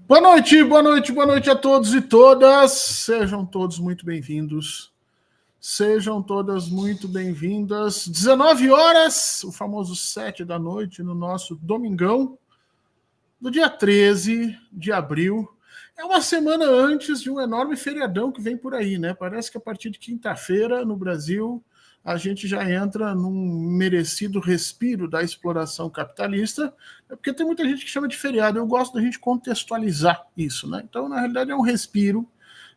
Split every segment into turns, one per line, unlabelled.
Boa noite, boa noite, boa noite a todos e todas. Sejam todos muito bem-vindos. Sejam todas muito bem-vindas. 19 horas, o famoso 7 da noite, no nosso domingão, do dia 13 de abril. É uma semana antes de um enorme feriadão que vem por aí, né? Parece que a partir de quinta-feira, no Brasil, a gente já entra num merecido respiro da exploração capitalista, porque tem muita gente que chama de feriado. Eu gosto da gente contextualizar isso, né? Então, na realidade, é um respiro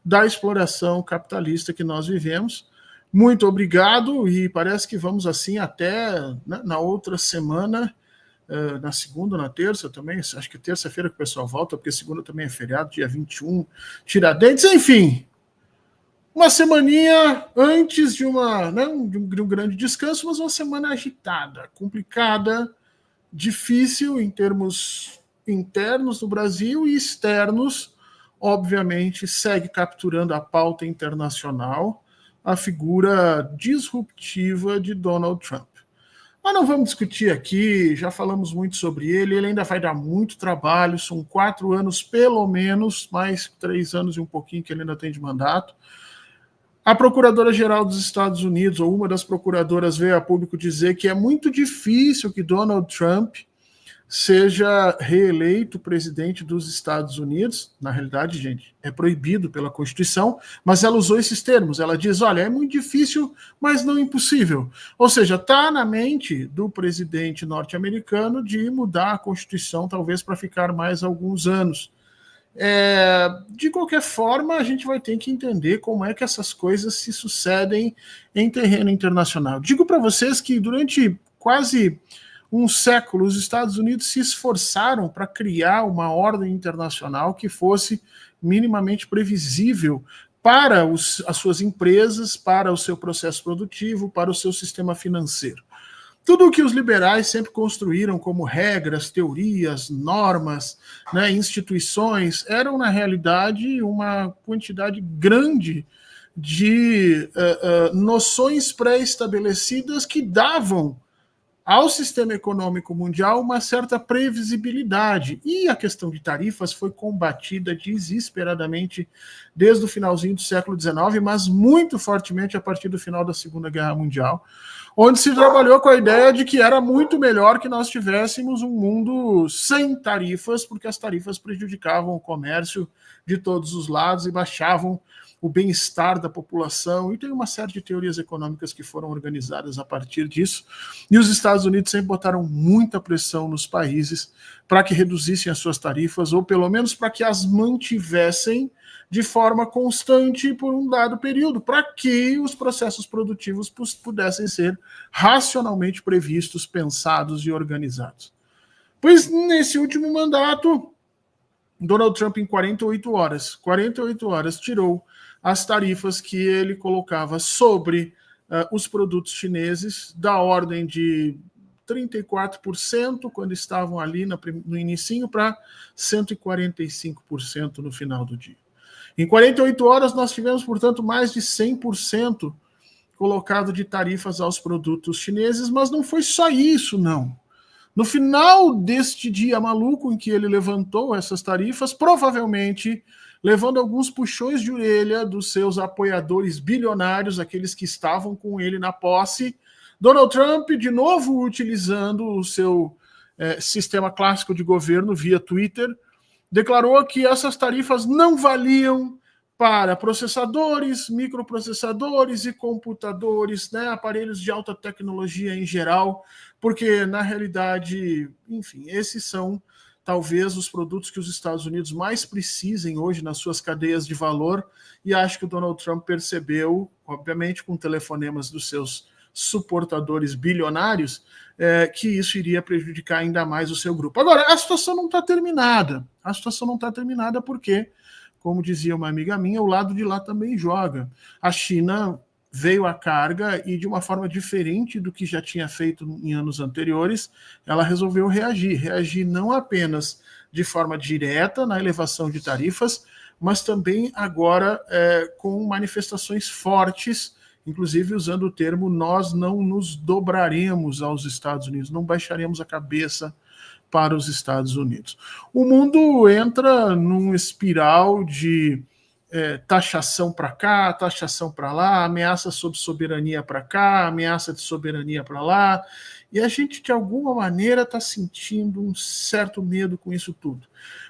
da exploração capitalista que nós vivemos. Muito obrigado, e parece que vamos assim até, né, na outra semana, na segunda, na terça também, acho que terça-feira que o pessoal volta, porque segunda também é feriado, dia 21, Tiradentes, enfim. Uma semaninha antes de um grande descanso, mas uma semana agitada, complicada, difícil em termos internos no Brasil e externos, obviamente, segue capturando a pauta internacional a figura disruptiva de Donald Trump. Mas não vamos discutir aqui, já falamos muito sobre ele ainda vai dar muito trabalho, são 4 anos pelo menos, mais 3 anos e um pouquinho que ele ainda tem de mandato. A Procuradora-Geral dos Estados Unidos, ou uma das procuradoras, veio a público dizer que é muito difícil que Donald Trump seja reeleito presidente dos Estados Unidos. Na realidade, gente, é proibido pela Constituição, mas ela usou esses termos. Ela diz, olha, é muito difícil, mas não impossível. Ou seja, está na mente do presidente norte-americano de mudar a Constituição, talvez para ficar mais alguns anos. De qualquer forma, a gente vai ter que entender como é que essas coisas se sucedem em terreno internacional. Digo para vocês que durante quase um século, os Estados Unidos se esforçaram para criar uma ordem internacional que fosse minimamente previsível para as suas empresas, para o seu processo produtivo, para o seu sistema financeiro. Tudo o que os liberais sempre construíram como regras, teorias, normas, né, instituições, eram, na realidade, uma quantidade grande de noções pré-estabelecidas que davam ao sistema econômico mundial uma certa previsibilidade. E a questão de tarifas foi combatida desesperadamente desde o finalzinho do século XIX, mas muito fortemente a partir do final da Segunda Guerra Mundial, onde se trabalhou com a ideia de que era muito melhor que nós tivéssemos um mundo sem tarifas, porque as tarifas prejudicavam o comércio de todos os lados e baixavam o bem-estar da população, e tem uma série de teorias econômicas que foram organizadas a partir disso, e os Estados Unidos sempre botaram muita pressão nos países para que reduzissem as suas tarifas, ou pelo menos para que as mantivessem de forma constante por um dado período, para que os processos produtivos pudessem ser racionalmente previstos, pensados e organizados. Pois nesse último mandato, Donald Trump, em 48 horas, tirou as tarifas que ele colocava sobre os produtos chineses, da ordem de 34%, quando estavam ali no inicinho, para 145% no final do dia. Em 48 horas, nós tivemos, portanto, mais de 100% colocado de tarifas aos produtos chineses, mas não foi só isso, não. No final deste dia maluco em que ele levantou essas tarifas, provavelmente levando alguns puxões de orelha dos seus apoiadores bilionários, aqueles que estavam com ele na posse, Donald Trump, de novo utilizando o seu sistema clássico de governo via Twitter, declarou que essas tarifas não valiam para processadores, microprocessadores e computadores, né, aparelhos de alta tecnologia em geral, porque, na realidade, enfim, esses são talvez os produtos que os Estados Unidos mais precisem hoje nas suas cadeias de valor, e acho que o Donald Trump percebeu, obviamente com telefonemas dos seus suportadores bilionários, que isso iria prejudicar ainda mais o seu grupo. Agora, a situação não está terminada. A situação não está terminada porque, como dizia uma amiga minha, o lado de lá também joga. A China veio à carga e, de uma forma diferente do que já tinha feito em anos anteriores, ela resolveu reagir. Reagir não apenas de forma direta na elevação de tarifas, mas também agora com manifestações fortes, inclusive usando o termo: nós não nos dobraremos aos Estados Unidos, não baixaremos a cabeça para os Estados Unidos. O mundo entra num espiral de taxação para cá, taxação para lá, ameaça sobre soberania para cá, ameaça de soberania para lá, e a gente, de alguma maneira, está sentindo um certo medo com isso tudo.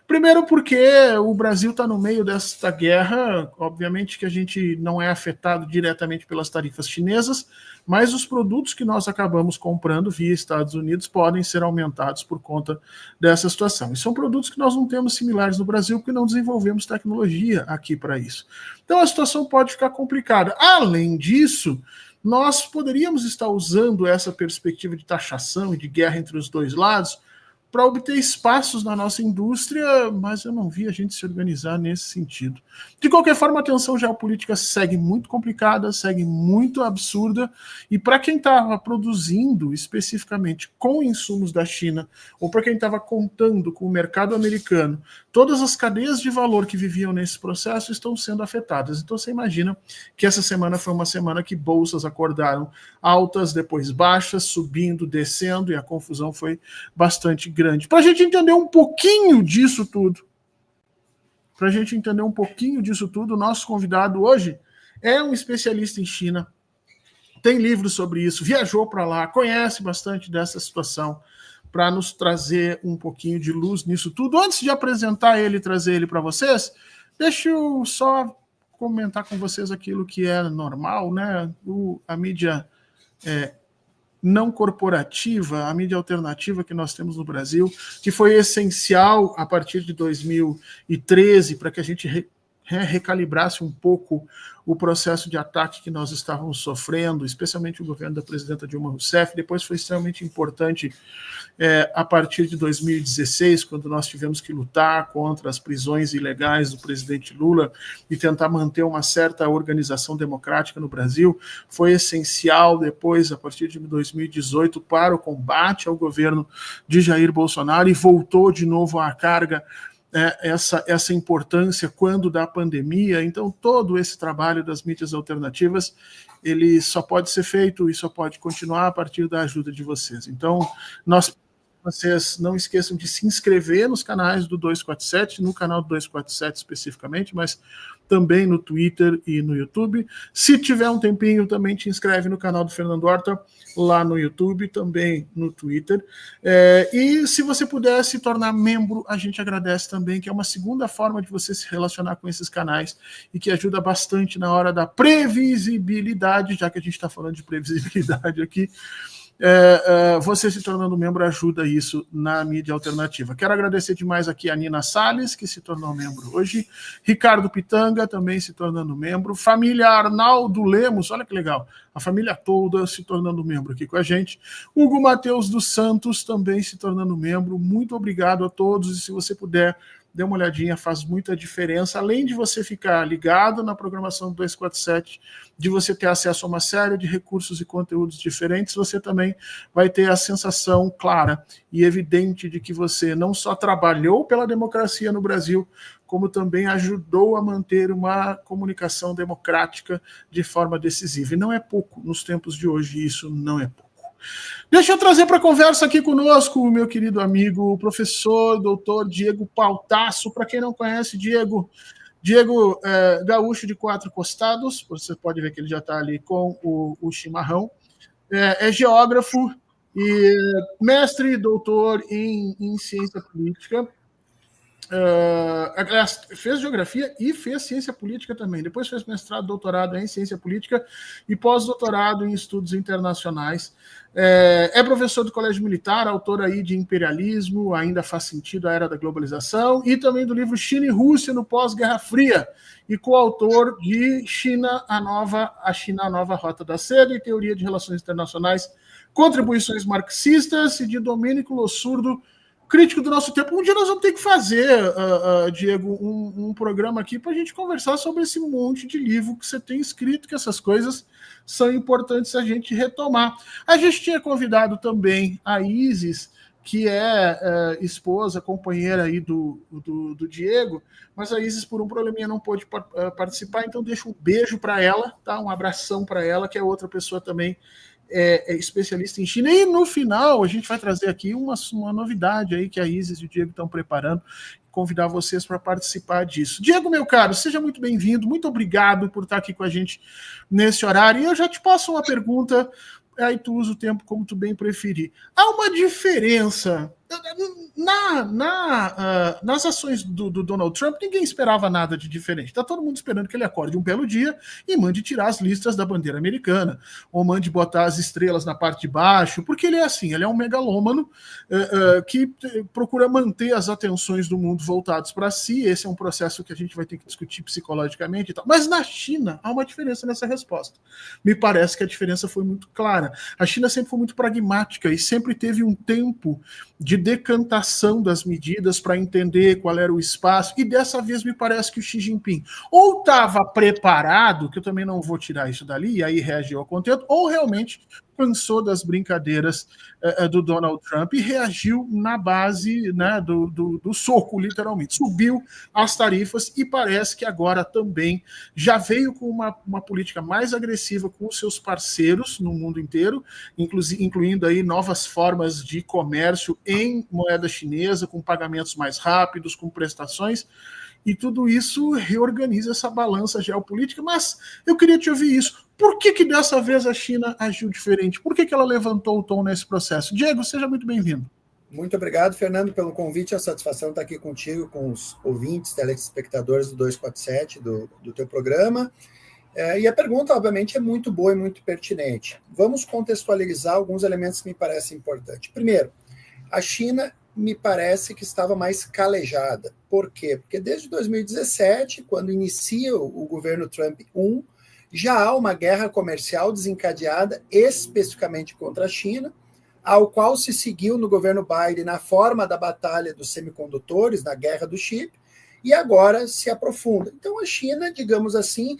Primeiro porque o Brasil está no meio desta guerra, obviamente que a gente não é afetado diretamente pelas tarifas chinesas, mas os produtos que nós acabamos comprando via Estados Unidos podem ser aumentados por conta dessa situação. E são produtos que nós não temos similares no Brasil, porque não desenvolvemos tecnologia aqui para isso. Então a situação pode ficar complicada. Além disso, nós poderíamos estar usando essa perspectiva de taxação e de guerra entre os dois lados para obter espaços na nossa indústria, mas eu não vi a gente se organizar nesse sentido. De qualquer forma, a tensão geopolítica segue muito complicada, segue muito absurda, e para quem estava produzindo especificamente com insumos da China, ou para quem estava contando com o mercado americano, todas as cadeias de valor que viviam nesse processo estão sendo afetadas. Então você imagina que essa semana foi uma semana que bolsas acordaram altas, depois baixas, subindo, descendo, e a confusão foi bastante grande. Para a gente entender um pouquinho disso tudo, o nosso convidado hoje é um especialista em China, tem livros sobre isso, viajou para lá, conhece bastante dessa situação, para nos trazer um pouquinho de luz nisso tudo. Antes de apresentar ele e trazer ele para vocês, deixa eu só comentar com vocês aquilo que é normal, né? A mídia não corporativa, a mídia alternativa que nós temos no Brasil, que foi essencial a partir de 2013 para que a gente recalibrasse um pouco o processo de ataque que nós estávamos sofrendo, especialmente o governo da presidenta Dilma Rousseff. Depois foi extremamente importante a partir de 2016, quando nós tivemos que lutar contra as prisões ilegais do presidente Lula e tentar manter uma certa organização democrática no Brasil. Foi essencial depois, a partir de 2018, para o combate ao governo de Jair Bolsonaro, e voltou de novo à carga essa importância quando da pandemia. Então todo esse trabalho das mídias alternativas, ele só pode ser feito e só pode continuar a partir da ajuda de vocês. Então vocês não esqueçam de se inscrever nos canais do 247, no canal do 247 especificamente, mas também no Twitter e no YouTube. Se tiver um tempinho, também te inscreve no canal do Fernando Horta, lá no YouTube, também no Twitter. E se você puder se tornar membro, a gente agradece também, que é uma segunda forma de você se relacionar com esses canais e que ajuda bastante na hora da previsibilidade, já que a gente está falando de previsibilidade aqui. Você se tornando membro ajuda isso na mídia alternativa. Quero agradecer demais aqui a Nina Salles, que se tornou membro hoje, Ricardo Pitanga também se tornando membro, família Arnaldo Lemos, olha que legal, a família toda se tornando membro aqui com a gente, Hugo Matheus dos Santos também se tornando membro. Muito obrigado a todos, e se você puder, dê uma olhadinha, faz muita diferença, além de você ficar ligado na programação do 247, de você ter acesso a uma série de recursos e conteúdos diferentes, você também vai ter a sensação clara e evidente de que você não só trabalhou pela democracia no Brasil, como também ajudou a manter uma comunicação democrática de forma decisiva. E não é pouco nos tempos de hoje, isso não é pouco. Deixa eu trazer para a conversa aqui conosco o meu querido amigo, o professor, doutor Diego Pautasso. Para quem não conhece, Diego gaúcho de 4 costados, você pode ver que ele já está ali com o chimarrão, é geógrafo e mestre e doutor em ciência política. Fez geografia e fez ciência política também. Depois fez mestrado, doutorado em ciência política e pós-doutorado em estudos internacionais. É professor do Colégio Militar, autor aí de Imperialismo, Ainda Faz Sentido a Era da Globalização, e também do livro China e Rússia no Pós-Guerra Fria, e coautor de China, a Nova Rota da Seda e Teoria de Relações Internacionais, Contribuições Marxistas, e de Domênico Lossurdo, crítico do nosso tempo. Um dia nós vamos ter que fazer, Diego, um programa aqui para a gente conversar sobre esse monte de livro que você tem escrito, que essas coisas são importantes a gente retomar. A gente tinha convidado também a Isis, que é esposa, companheira aí do Diego, mas a Isis, por um probleminha, não pôde participar, então deixo um beijo para ela, tá? Um abração para ela, que é outra pessoa também é especialista em China. E no final, a gente vai trazer aqui uma novidade aí que a Isis e o Diego estão preparando, convidar vocês para participar disso. Diego, meu caro, seja muito bem-vindo, muito obrigado por estar aqui com a gente nesse horário. E eu já te passo uma pergunta, aí tu usa o tempo como tu bem preferir. Há uma diferença nas ações do Donald Trump? Ninguém esperava nada de diferente. Está todo mundo esperando que ele acorde um belo dia e mande tirar as listas da bandeira americana, ou mande botar as estrelas na parte de baixo, porque ele é assim, ele é um megalômano que procura manter as atenções do mundo voltadas para si. Esse é um processo que a gente vai ter que discutir psicologicamente e tal. Mas na China há uma diferença nessa resposta. Me parece que a diferença foi muito clara. A China sempre foi muito pragmática e sempre teve um tempo de decantação das medidas para entender qual era o espaço, e dessa vez me parece que o Xi Jinping ou estava preparado, que eu também não vou tirar isso dali, e aí reagiu ao contento, ou realmente cansou das brincadeiras do Donald Trump e reagiu na base, né, do soco, literalmente. Subiu as tarifas e parece que agora também já veio com uma política mais agressiva com os seus parceiros no mundo inteiro, incluindo aí novas formas de comércio em moeda chinesa, com pagamentos mais rápidos, com prestações, e tudo isso reorganiza essa balança geopolítica. Mas eu queria te ouvir isso. Por que dessa vez a China agiu diferente? Por que ela levantou o tom nesse processo? Diego, seja muito bem-vindo.
Muito obrigado, Fernando, pelo convite. É uma satisfação estar aqui contigo, com os ouvintes, telespectadores do 247 do teu programa. E a pergunta, obviamente, é muito boa e muito pertinente. Vamos contextualizar alguns elementos que me parecem importantes. Primeiro, a China me parece que estava mais calejada. Por quê? Porque desde 2017, quando inicia o governo Trump 1, já há uma guerra comercial desencadeada especificamente contra a China, ao qual se seguiu no governo Biden na forma da batalha dos semicondutores, na guerra do chip, e agora se aprofunda. Então a China, digamos assim,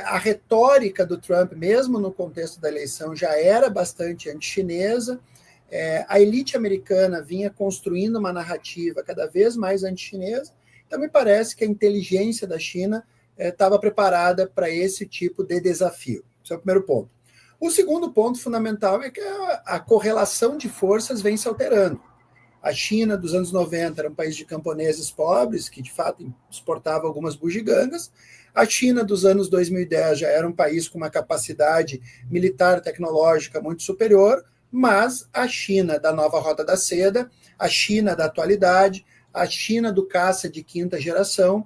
a retórica do Trump, mesmo no contexto da eleição, já era bastante anti-chinesa. A elite americana vinha construindo uma narrativa cada vez mais anti-chinesa, então me parece que a inteligência da China estava preparada para esse tipo de desafio. Esse é o primeiro ponto. O segundo ponto fundamental é que a correlação de forças vem se alterando. A China dos anos 90 era um país de camponeses pobres, que de fato exportava algumas bugigangas. A China dos anos 2010 já era um país com uma capacidade militar tecnológica muito superior, mas a China da nova Rota da Seda, a China da atualidade, a China do caça de quinta geração,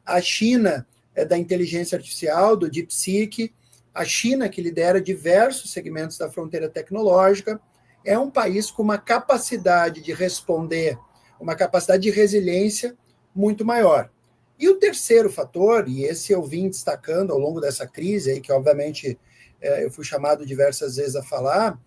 a China da inteligência artificial, do DeepSeek, a China que lidera diversos segmentos da fronteira tecnológica, é um país com uma capacidade de responder, uma capacidade de resiliência muito maior. E o terceiro fator, e esse eu vim destacando ao longo dessa crise, aí, que obviamente eu fui chamado diversas vezes a falar,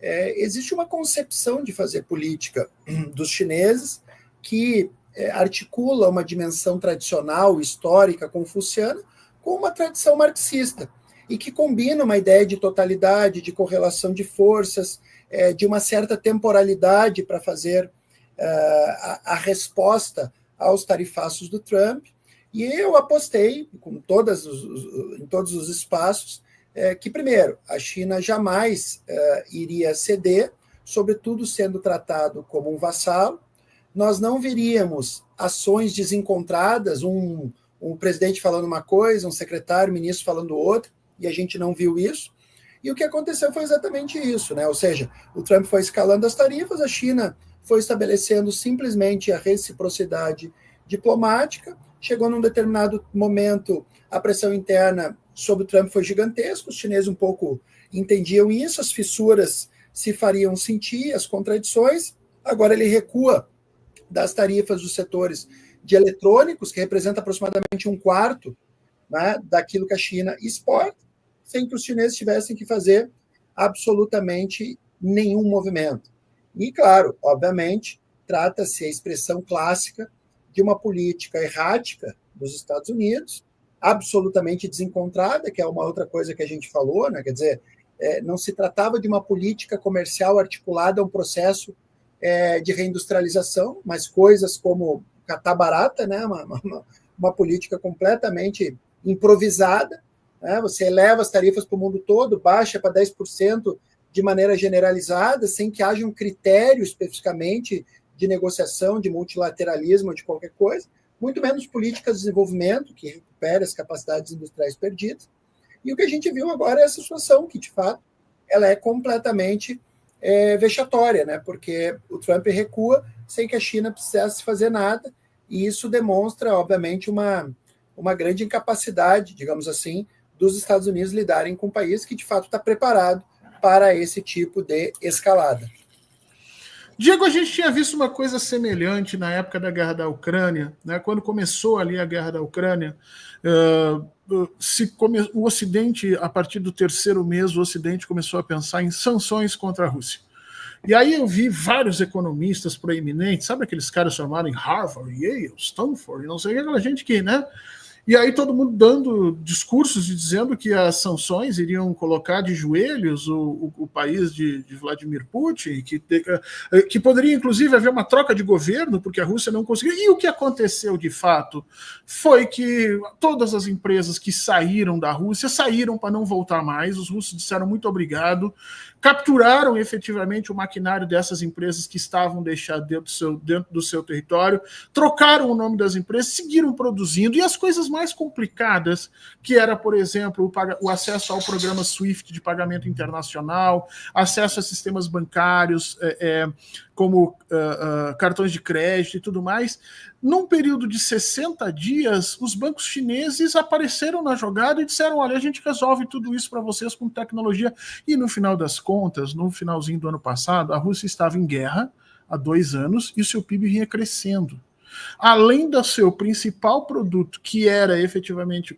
existe uma concepção de fazer política dos chineses que articula uma dimensão tradicional, histórica, confuciana, com uma tradição marxista, e que combina uma ideia de totalidade, de correlação de forças, de uma certa temporalidade para fazer a resposta aos tarifaços do Trump. E eu apostei, em todos os espaços, que, primeiro, a China jamais iria ceder, sobretudo sendo tratado como um vassalo. Nós não veríamos ações desencontradas, um presidente falando uma coisa, um secretário, ministro falando outra, e a gente não viu isso. E o que aconteceu foi exatamente isso, né? Ou seja, o Trump foi escalando as tarifas, a China foi estabelecendo simplesmente a reciprocidade diplomática. Chegou num determinado momento, a pressão interna sobre o Trump foi gigantesca, os chineses um pouco entendiam isso, as fissuras se fariam sentir, as contradições. Agora ele recua das tarifas dos setores de eletrônicos, que representa aproximadamente 1/4, né, daquilo que a China exporta, sem que os chineses tivessem que fazer absolutamente nenhum movimento. E, claro, obviamente, trata-se a expressão clássica de uma política errática dos Estados Unidos, absolutamente desencontrada, que é uma outra coisa que a gente falou, né? Quer dizer, não se tratava de uma política comercial articulada a um processo de reindustrialização, mas coisas como catar barata, né? Uma política completamente improvisada, né? Você eleva as tarifas para o mundo todo, baixa para 10% de maneira generalizada, sem que haja um critério especificamente de negociação, de multilateralismo, de qualquer coisa, muito menos políticas de desenvolvimento, que recupera as capacidades industriais perdidas. E o que a gente viu agora é essa situação, que, de fato, ela é completamente vexatória, né? Porque o Trump recua sem que a China precisasse fazer nada, e isso demonstra, obviamente, uma grande incapacidade, digamos assim, dos Estados Unidos lidarem com um país que, de fato, está preparado para esse tipo de escalada.
Diego, a gente tinha visto uma coisa semelhante na época da guerra da Ucrânia, né? Quando começou ali a guerra da Ucrânia, o Ocidente, a partir do terceiro mês, o Ocidente começou a pensar em sanções contra a Rússia. E aí eu vi vários economistas proeminentes, sabe aqueles caras chamados em Harvard, Yale, Stanford, não sei o que, aquela gente que, né? E aí todo mundo dando discursos e dizendo que as sanções iriam colocar de joelhos o país de Vladimir Putin, que poderia inclusive haver uma troca de governo, porque a Rússia não conseguiu. E o que aconteceu de fato foi que todas as empresas que saíram da Rússia saíram para não voltar mais, os russos disseram muito obrigado, capturaram efetivamente o maquinário dessas empresas que estavam deixadas dentro do seu território, trocaram o nome das empresas, seguiram produzindo, e as coisas mais complicadas, que era, por exemplo, o acesso ao programa SWIFT de pagamento internacional, acesso a sistemas bancários, como cartões de crédito e tudo mais, num período de 60 dias, os bancos chineses apareceram na jogada e disseram, olha, a gente resolve tudo isso para vocês com tecnologia. E no final das contas, no finalzinho do ano passado, a Rússia estava em guerra há 2 anos e o seu PIB vinha crescendo. Além do seu principal produto, que efetivamente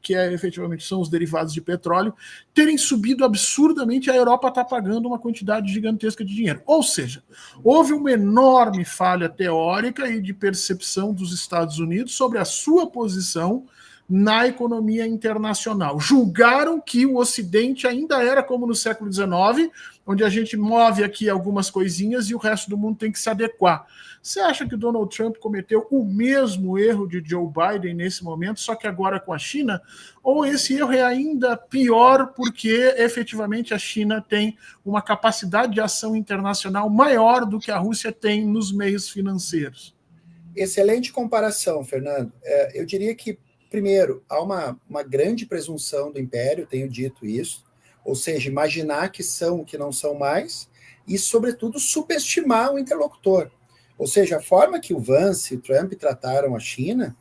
são os derivados de petróleo, terem subido absurdamente, a Europa está pagando uma quantidade gigantesca de dinheiro. Ou seja, houve uma enorme falha teórica e de percepção dos Estados Unidos sobre a sua posição na economia internacional. Julgaram que o Ocidente ainda era como no século XIX, onde a gente move aqui algumas coisinhas e o resto do mundo tem que se adequar. Você acha que o Donald Trump cometeu o mesmo erro de Joe Biden nesse momento, só que agora com a China? Ou esse erro é ainda pior porque efetivamente a China tem uma capacidade de ação internacional maior do que a Rússia tem nos meios financeiros?
Excelente comparação, Fernando. Eu diria que, primeiro, há uma grande presunção do império, tenho dito isso, ou seja, imaginar que são o que não são mais, e, sobretudo, subestimar o interlocutor. Ou seja, a forma que o Vance e o Trump trataram a China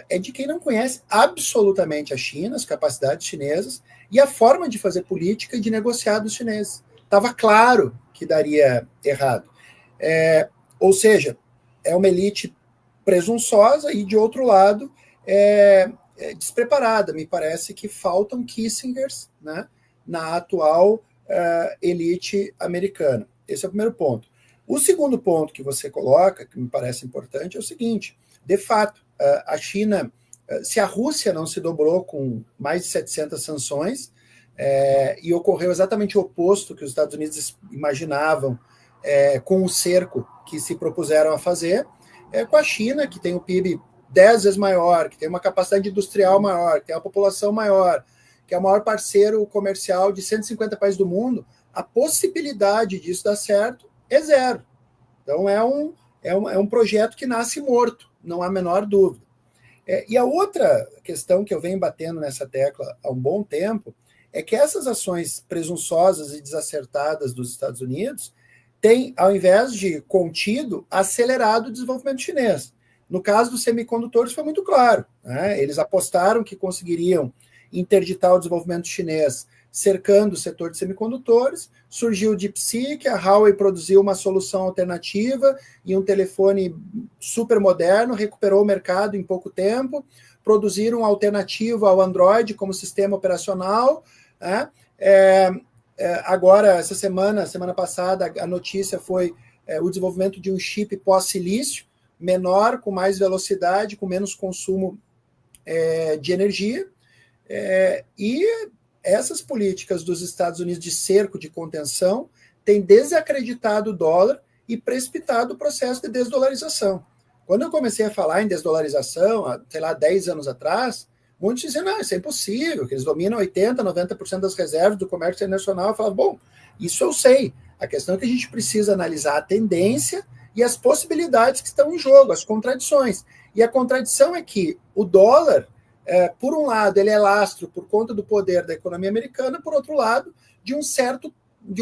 é de quem não conhece absolutamente a China, as capacidades chinesas, e a forma de fazer política e de negociar dos chineses. Estava claro que daria errado. Ou seja, é uma elite presunçosa e, de outro lado, despreparada. Me parece que faltam Kissingers, né, na atual elite americana. Esse é o primeiro ponto. O segundo ponto que você coloca, que me parece importante, é o seguinte: de fato, a China, se a Rússia não se dobrou com mais de 700 sanções, e ocorreu exatamente o oposto que os Estados Unidos imaginavam com o cerco que se propuseram a fazer, com a China, que tem um PIB 10 vezes maior, que tem uma capacidade industrial maior, que tem uma população maior, que é o maior parceiro comercial de 150 países do mundo, a possibilidade disso dar certo é zero. Então, é um projeto que nasce morto, não há a menor dúvida. E a outra questão que eu venho batendo nessa tecla há um bom tempo é que essas ações presunçosas e desacertadas dos Estados Unidos têm, ao invés de contido, acelerado o desenvolvimento chinês. No caso dos semicondutores foi muito claro, né? Eles apostaram que conseguiriam interditar o desenvolvimento chinês cercando o setor de semicondutores, surgiu o DeepSeek, a Huawei produziu uma solução alternativa e um telefone super moderno, recuperou o mercado em pouco tempo, produziram um alternativo ao Android como sistema operacional, né? Agora, essa semana passada, a notícia foi o desenvolvimento de um chip pós-silício, menor, com mais velocidade, com menos consumo de energia, e essas políticas dos Estados Unidos de cerco, de contenção, têm desacreditado o dólar e precipitado o processo de desdolarização. Quando eu comecei a falar em desdolarização, 10 anos atrás, Muitos dizem, não, isso é impossível, que eles dominam 80%, 90% das reservas do comércio internacional. Eu falava, bom, isso eu sei. A questão é que a gente precisa analisar a tendência e as possibilidades que estão em jogo, as contradições. E a contradição é que o dólar, por um lado, ele é lastro por conta do poder da economia americana, por outro lado, de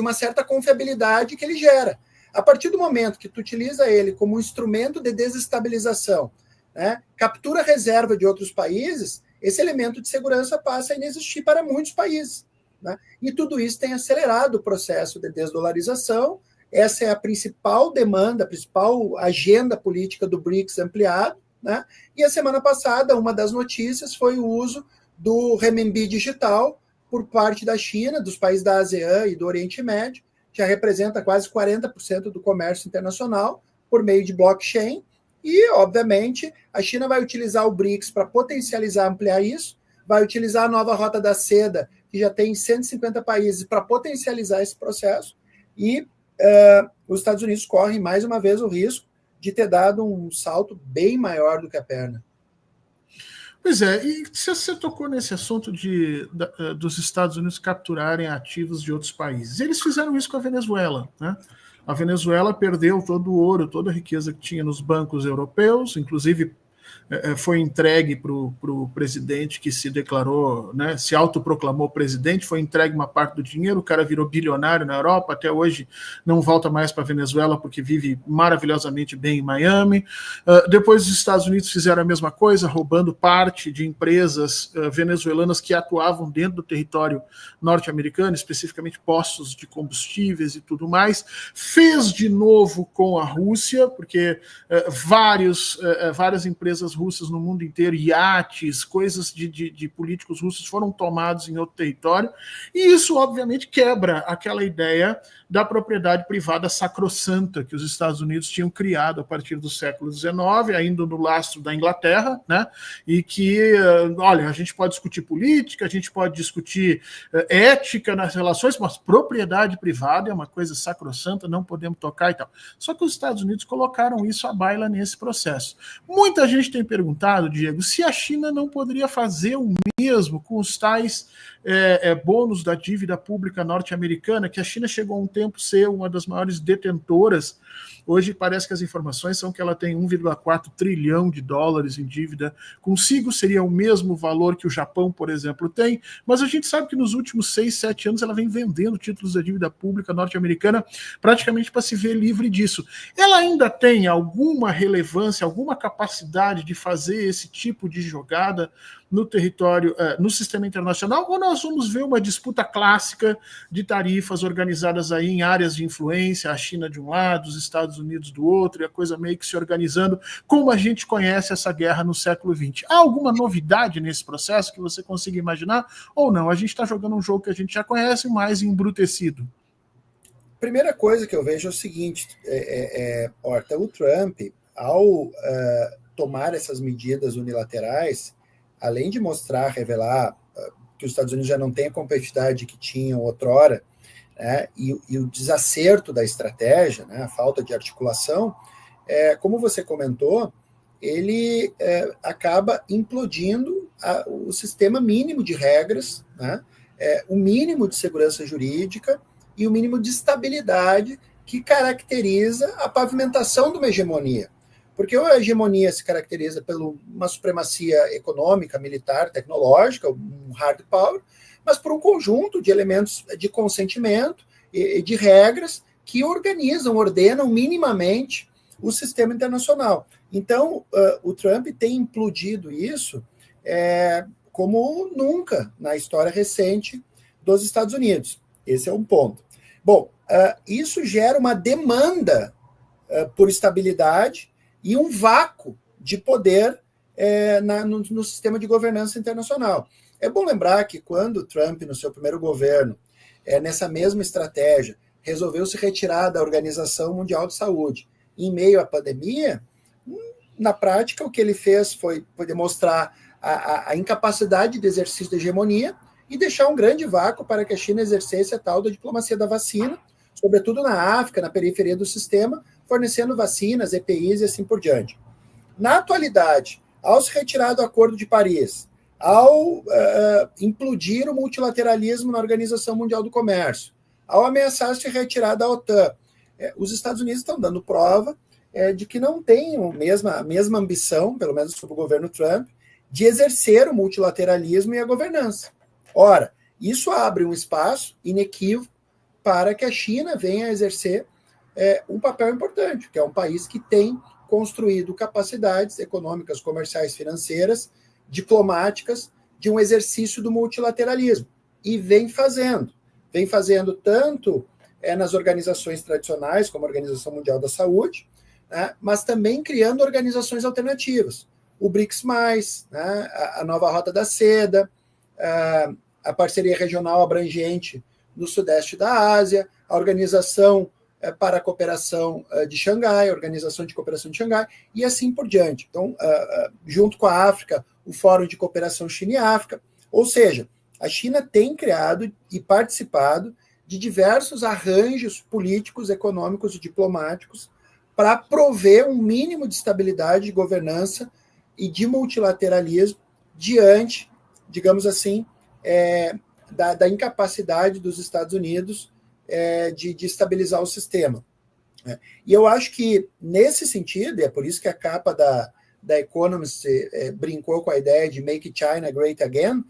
uma certa confiabilidade que ele gera. A partir do momento que tu utiliza ele como um instrumento de desestabilização, né, captura reserva de outros países, esse elemento de segurança passa a inexistir para muitos países. Né? E tudo isso tem acelerado o processo de desdolarização. Essa é a principal demanda, a principal agenda política do BRICS ampliado. Né? E a semana passada, uma das notícias foi o uso do renminbi digital por parte da China, dos países da ASEAN e do Oriente Médio, que já representa quase 40% do comércio internacional, por meio de blockchain. E, obviamente, a China vai utilizar o BRICS para potencializar, ampliar isso, vai utilizar a nova Rota da Seda, que já tem 150 países, para potencializar esse processo, e os Estados Unidos correm, mais uma vez, o risco de ter dado um salto bem maior do que a perna.
Pois é, e você tocou nesse assunto dos Estados Unidos capturarem ativos de outros países. Eles fizeram isso com a Venezuela, né? A Venezuela perdeu todo o ouro, toda a riqueza que tinha nos bancos europeus, inclusive foi entregue para o presidente que se declarou, né, se autoproclamou presidente, foi entregue uma parte do dinheiro, o cara virou bilionário na Europa, até hoje não volta mais para a Venezuela porque vive maravilhosamente bem em Miami. Depois os Estados Unidos fizeram a mesma coisa, roubando parte de empresas venezuelanas que atuavam dentro do território norte-americano, especificamente postos de combustíveis e tudo mais. Fez de novo com a Rússia, porque várias empresas russas no mundo inteiro, iates, coisas de políticos russos foram tomados em outro território, e isso obviamente quebra aquela ideia da propriedade privada sacrossanta que os Estados Unidos tinham criado a partir do século XIX, ainda no lastro da Inglaterra, né? E que, olha, a gente pode discutir política, a gente pode discutir ética nas relações, mas propriedade privada é uma coisa sacrossanta, não podemos tocar e tal. Só que os Estados Unidos colocaram isso à baila nesse processo. Muita gente tem perguntado, Diego, se a China não poderia fazer o mesmo com os tais bônus da dívida pública norte-americana, que a China chegou a um tempo a ser uma das maiores detentoras. Hoje parece que as informações são que ela tem 1,4 trilhão de dólares em dívida. Consigo seria o mesmo valor que o Japão, por exemplo, tem, mas a gente sabe que nos últimos 6, 7 anos ela vem vendendo títulos da dívida pública norte-americana praticamente para se ver livre disso. Ela ainda tem alguma relevância, alguma capacidade de fazer esse tipo de jogada no território, no sistema internacional, ou nós vamos ver uma disputa clássica de tarifas organizadas aí em áreas de influência, a China de um lado, os Estados Unidos do outro, e a coisa meio que se organizando, como a gente conhece essa guerra no século XX. Há alguma novidade nesse processo que você consiga imaginar, ou não? A gente está jogando um jogo que a gente já conhece, mais embrutecido.
Primeira coisa que eu vejo é o seguinte, Horta, o Trump, ao tomar essas medidas unilaterais, além de mostrar, revelar que os Estados Unidos já não têm a competitividade que tinham outrora, né, e o desacerto da estratégia, né, a falta de articulação, como você comentou, ele acaba implodindo o sistema mínimo de regras, né, o mínimo de segurança jurídica e o mínimo de estabilidade que caracteriza a pavimentação de uma hegemonia. Porque a hegemonia se caracteriza por uma supremacia econômica, militar, tecnológica, um hard power, mas por um conjunto de elementos de consentimento e de regras que ordenam minimamente o sistema internacional. Então, o Trump tem implodido isso como nunca na história recente dos Estados Unidos. Esse é um ponto. Bom, isso gera uma demanda por estabilidade e um vácuo de poder no sistema de governança internacional. É bom lembrar que quando Trump, no seu primeiro governo, nessa mesma estratégia, resolveu se retirar da Organização Mundial de Saúde em meio à pandemia, na prática o que ele fez foi demonstrar a incapacidade de exercício da hegemonia e deixar um grande vácuo para que a China exercesse a tal da diplomacia da vacina, sobretudo na África, na periferia do sistema, fornecendo vacinas, EPIs e assim por diante. Na atualidade, ao se retirar do Acordo de Paris, ao implodir o multilateralismo na Organização Mundial do Comércio, ao ameaçar se retirar da OTAN. Os Estados Unidos estão dando prova de que não têm a mesma ambição, pelo menos sob o governo Trump, de exercer o multilateralismo e a governança. Ora, isso abre um espaço inequívoco para que a China venha a exercer um papel importante, que é um país que tem construído capacidades econômicas, comerciais, financeiras, diplomáticas, de um exercício do multilateralismo. E vem fazendo tanto nas organizações tradicionais, como a Organização Mundial da Saúde, né, mas também criando organizações alternativas. O BRICS+, né, a nova Rota da Seda, a parceria regional abrangente no sudeste da Ásia, a Organização para a Cooperação de Xangai, a Organização de Cooperação de Xangai, e assim por diante. Então, junto com a África, o Fórum de Cooperação China e África. Ou seja, a China tem criado e participado de diversos arranjos políticos, econômicos e diplomáticos para prover um mínimo de estabilidade de governança e de multilateralismo diante, digamos assim, da incapacidade dos Estados Unidos de estabilizar o sistema. E eu acho que, nesse sentido, e é por isso que a capa da Economist brincou com a ideia de Make China Great Again,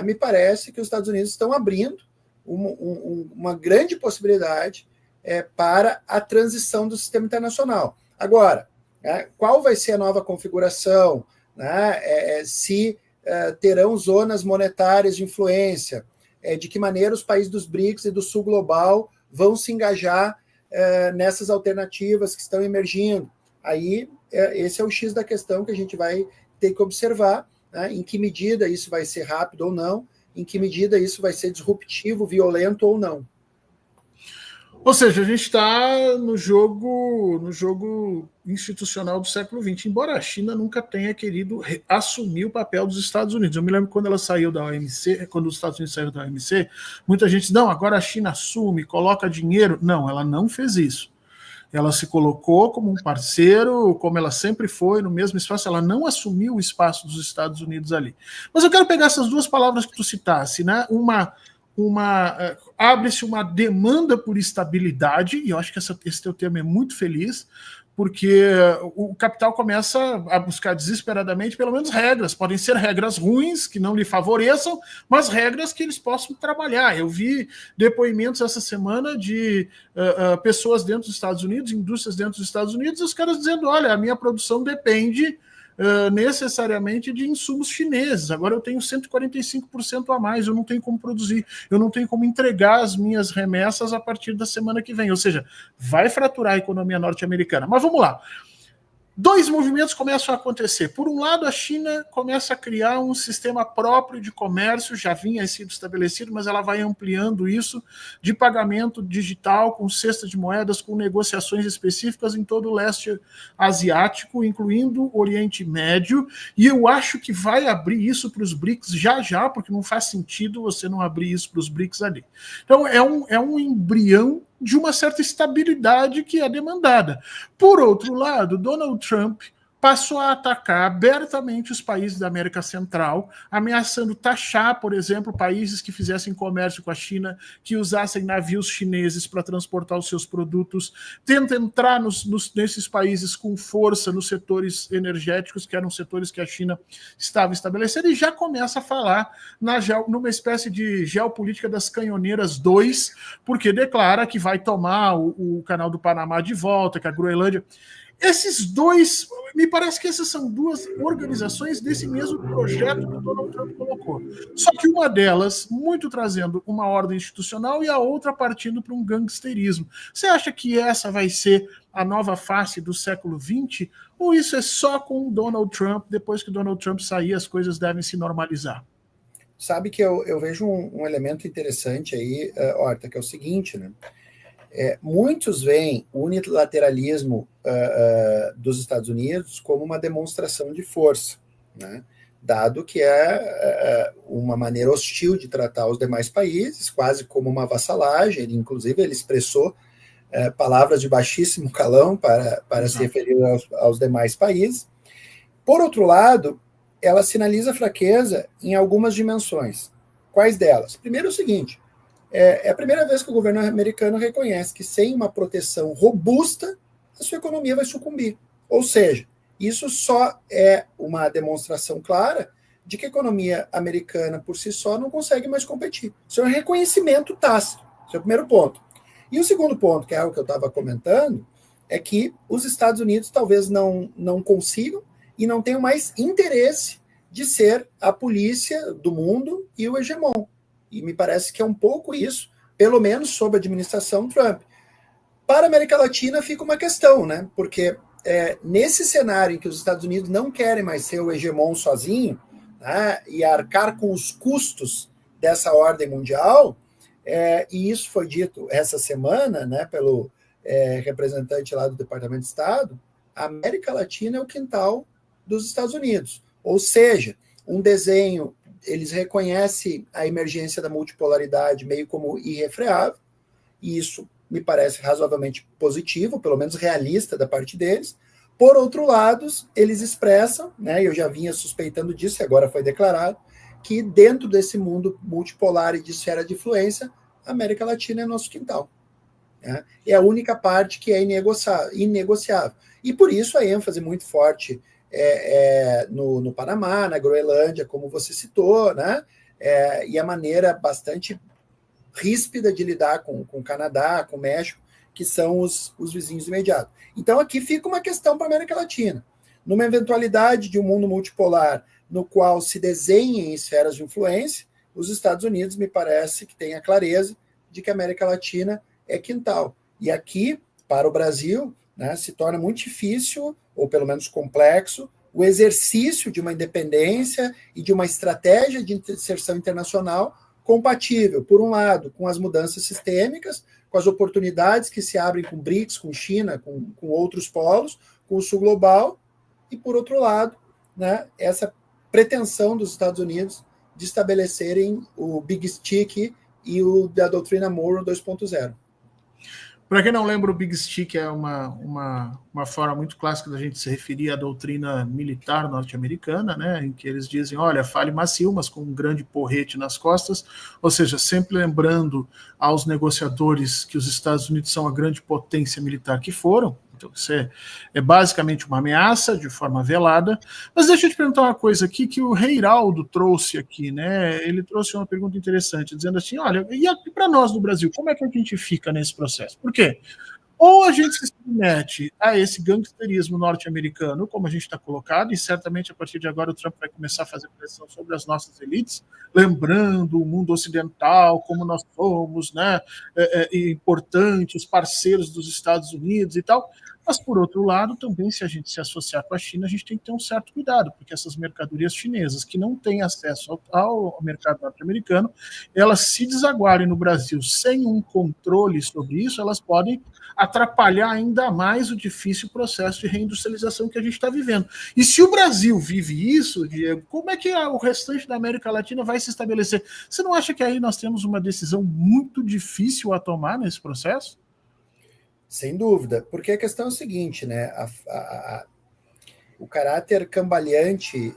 me parece que os Estados Unidos estão abrindo uma grande possibilidade para a transição do sistema internacional. Agora, qual vai ser a nova configuração? Se terão zonas monetárias de influência? De que maneira os países dos BRICS e do Sul Global vão se engajar nessas alternativas que estão emergindo? Aí, esse é o X da questão que a gente vai ter que observar, em que medida isso vai ser rápido ou não, em que medida isso vai ser disruptivo, violento ou não.
Ou seja, a gente está no jogo institucional do século XX, embora a China nunca tenha querido assumir o papel dos Estados Unidos. Eu me lembro quando ela saiu da OMC, quando os Estados Unidos saíram da OMC, muita gente disse, não, agora a China assume, coloca dinheiro. Não, ela não fez isso. Ela se colocou como um parceiro, como ela sempre foi, no mesmo espaço, ela não assumiu o espaço dos Estados Unidos ali. Mas eu quero pegar essas duas palavras que tu citasse, né? Abre-se uma demanda por estabilidade, e eu acho que esse teu termo é muito feliz, porque o capital começa a buscar desesperadamente, pelo menos regras, podem ser regras ruins, que não lhe favoreçam, mas regras que eles possam trabalhar. Eu vi depoimentos essa semana de pessoas dentro dos Estados Unidos, indústrias dentro dos Estados Unidos, e os caras dizendo, olha, a minha produção depende necessariamente de insumos chineses. Agora eu tenho 145% a mais, eu não tenho como produzir, eu não tenho como entregar as minhas remessas a partir da semana que vem. Ou seja, vai fraturar a economia norte-americana. Mas vamos lá. Dois movimentos começam a acontecer. Por um lado, a China começa a criar um sistema próprio de comércio, já vinha sido estabelecido, mas ela vai ampliando isso, de pagamento digital, com cesta de moedas, com negociações específicas em todo o leste asiático, incluindo o Oriente Médio, e eu acho que vai abrir isso para os BRICS já, porque não faz sentido você não abrir isso para os BRICS ali. Então, é um embrião de uma certa estabilidade que é demandada. Por outro lado, Donald Trump passou a atacar abertamente os países da América Central, ameaçando taxar, por exemplo, países que fizessem comércio com a China, que usassem navios chineses para transportar os seus produtos, tenta entrar nesses países com força nos setores energéticos, que eram setores que a China estava estabelecendo, e já começa a falar numa espécie de geopolítica das canhoneiras 2, porque declara que vai tomar o canal do Panamá de volta, que a Groenlândia... Esses dois, me parece que essas são duas organizações desse mesmo projeto que o Donald Trump colocou. Só que uma delas, muito trazendo uma ordem institucional, e a outra partindo para um gangsterismo. Você acha que essa vai ser a nova face do século XX? Ou isso é só com o Donald Trump? Depois que o Donald Trump sair, as coisas devem se normalizar?
Sabe que eu vejo um elemento interessante aí, Horta, que é o seguinte, né? Muitos veem o unilateralismo dos Estados Unidos como uma demonstração de força, né? Dado que é uma maneira hostil de tratar os demais países, quase como uma vassalagem. Inclusive, ele expressou palavras de baixíssimo calão para se referir aos demais países. Por outro lado, ela sinaliza fraqueza em algumas dimensões. Quais delas? Primeiro, o seguinte, é a primeira vez que o governo americano reconhece que sem uma proteção robusta, a sua economia vai sucumbir. Ou seja, isso só é uma demonstração clara de que a economia americana, por si só, não consegue mais competir. Isso é um reconhecimento tácito. Esse é o primeiro ponto. E o segundo ponto, que é algo que eu estava comentando, é que os Estados Unidos talvez não consigam e não tenham mais interesse de ser a polícia do mundo e o hegemon. E me parece que é um pouco isso, pelo menos sob a administração Trump. Para a América Latina fica uma questão, né? Porque nesse cenário em que os Estados Unidos não querem mais ser o hegemon sozinho, né, e arcar com os custos dessa ordem mundial, e isso foi dito essa semana, né, pelo representante lá do Departamento de Estado, a América Latina é o quintal dos Estados Unidos. Ou seja, um desenho, eles reconhecem a emergência da multipolaridade meio como irrefreável, e isso me parece razoavelmente positivo, pelo menos realista da parte deles. Por outro lado, eles expressam, né, eu já vinha suspeitando disso e agora foi declarado, que dentro desse mundo multipolar e de esfera de influência, a América Latina é nosso quintal. Né? É a única parte que é inegociável. E por isso a ênfase muito forte no Panamá, na Groenlândia, como você citou, né? E a maneira bastante ríspida de lidar com o Canadá, com o México, que são os vizinhos imediatos. Então aqui fica uma questão para a América Latina. Numa eventualidade de um mundo multipolar no qual se desenhem esferas de influência, os Estados Unidos me parece que têm a clareza de que a América Latina é quintal. E aqui, para o Brasil, né, se torna muito difícil, ou pelo menos complexo, o exercício de uma independência e de uma estratégia de inserção internacional compatível, por um lado, com as mudanças sistêmicas, com as oportunidades que se abrem com BRICS, com China, com outros polos, com o Sul Global, e, por outro lado, né, essa pretensão dos Estados Unidos de estabelecerem o Big Stick e da doutrina Monroe 2.0.
Para quem não lembra, o Big Stick é uma forma muito clássica da gente se referir à doutrina militar norte-americana, né, em que eles dizem, olha, fale macio, mas com um grande porrete nas costas, ou seja, sempre lembrando aos negociadores que os Estados Unidos são a grande potência militar que foram. Então, isso é basicamente uma ameaça de forma velada. Mas deixa eu te perguntar uma coisa aqui que o Reiraldo trouxe aqui, né? Ele trouxe uma pergunta interessante, dizendo assim, olha, e para nós do Brasil, como é que a gente fica nesse processo? Por quê? Ou a gente se submete a esse gangsterismo norte-americano, como a gente está colocado, e certamente a partir de agora o Trump vai começar a fazer pressão sobre as nossas elites, lembrando o mundo ocidental, como nós somos, né, importantes, parceiros dos Estados Unidos e tal. Mas, por outro lado, também, se a gente se associar com a China, a gente tem que ter um certo cuidado, porque essas mercadorias chinesas que não têm acesso ao mercado norte-americano, elas se desaguarem no Brasil sem um controle sobre isso, elas podem atrapalhar ainda mais o difícil processo de reindustrialização que a gente está vivendo. E se o Brasil vive isso, Diego, como é que o restante da América Latina vai se estabelecer? Você não acha que aí nós temos uma decisão muito difícil a tomar nesse processo?
Sem dúvida, porque a questão é o seguinte, né? O caráter cambaleante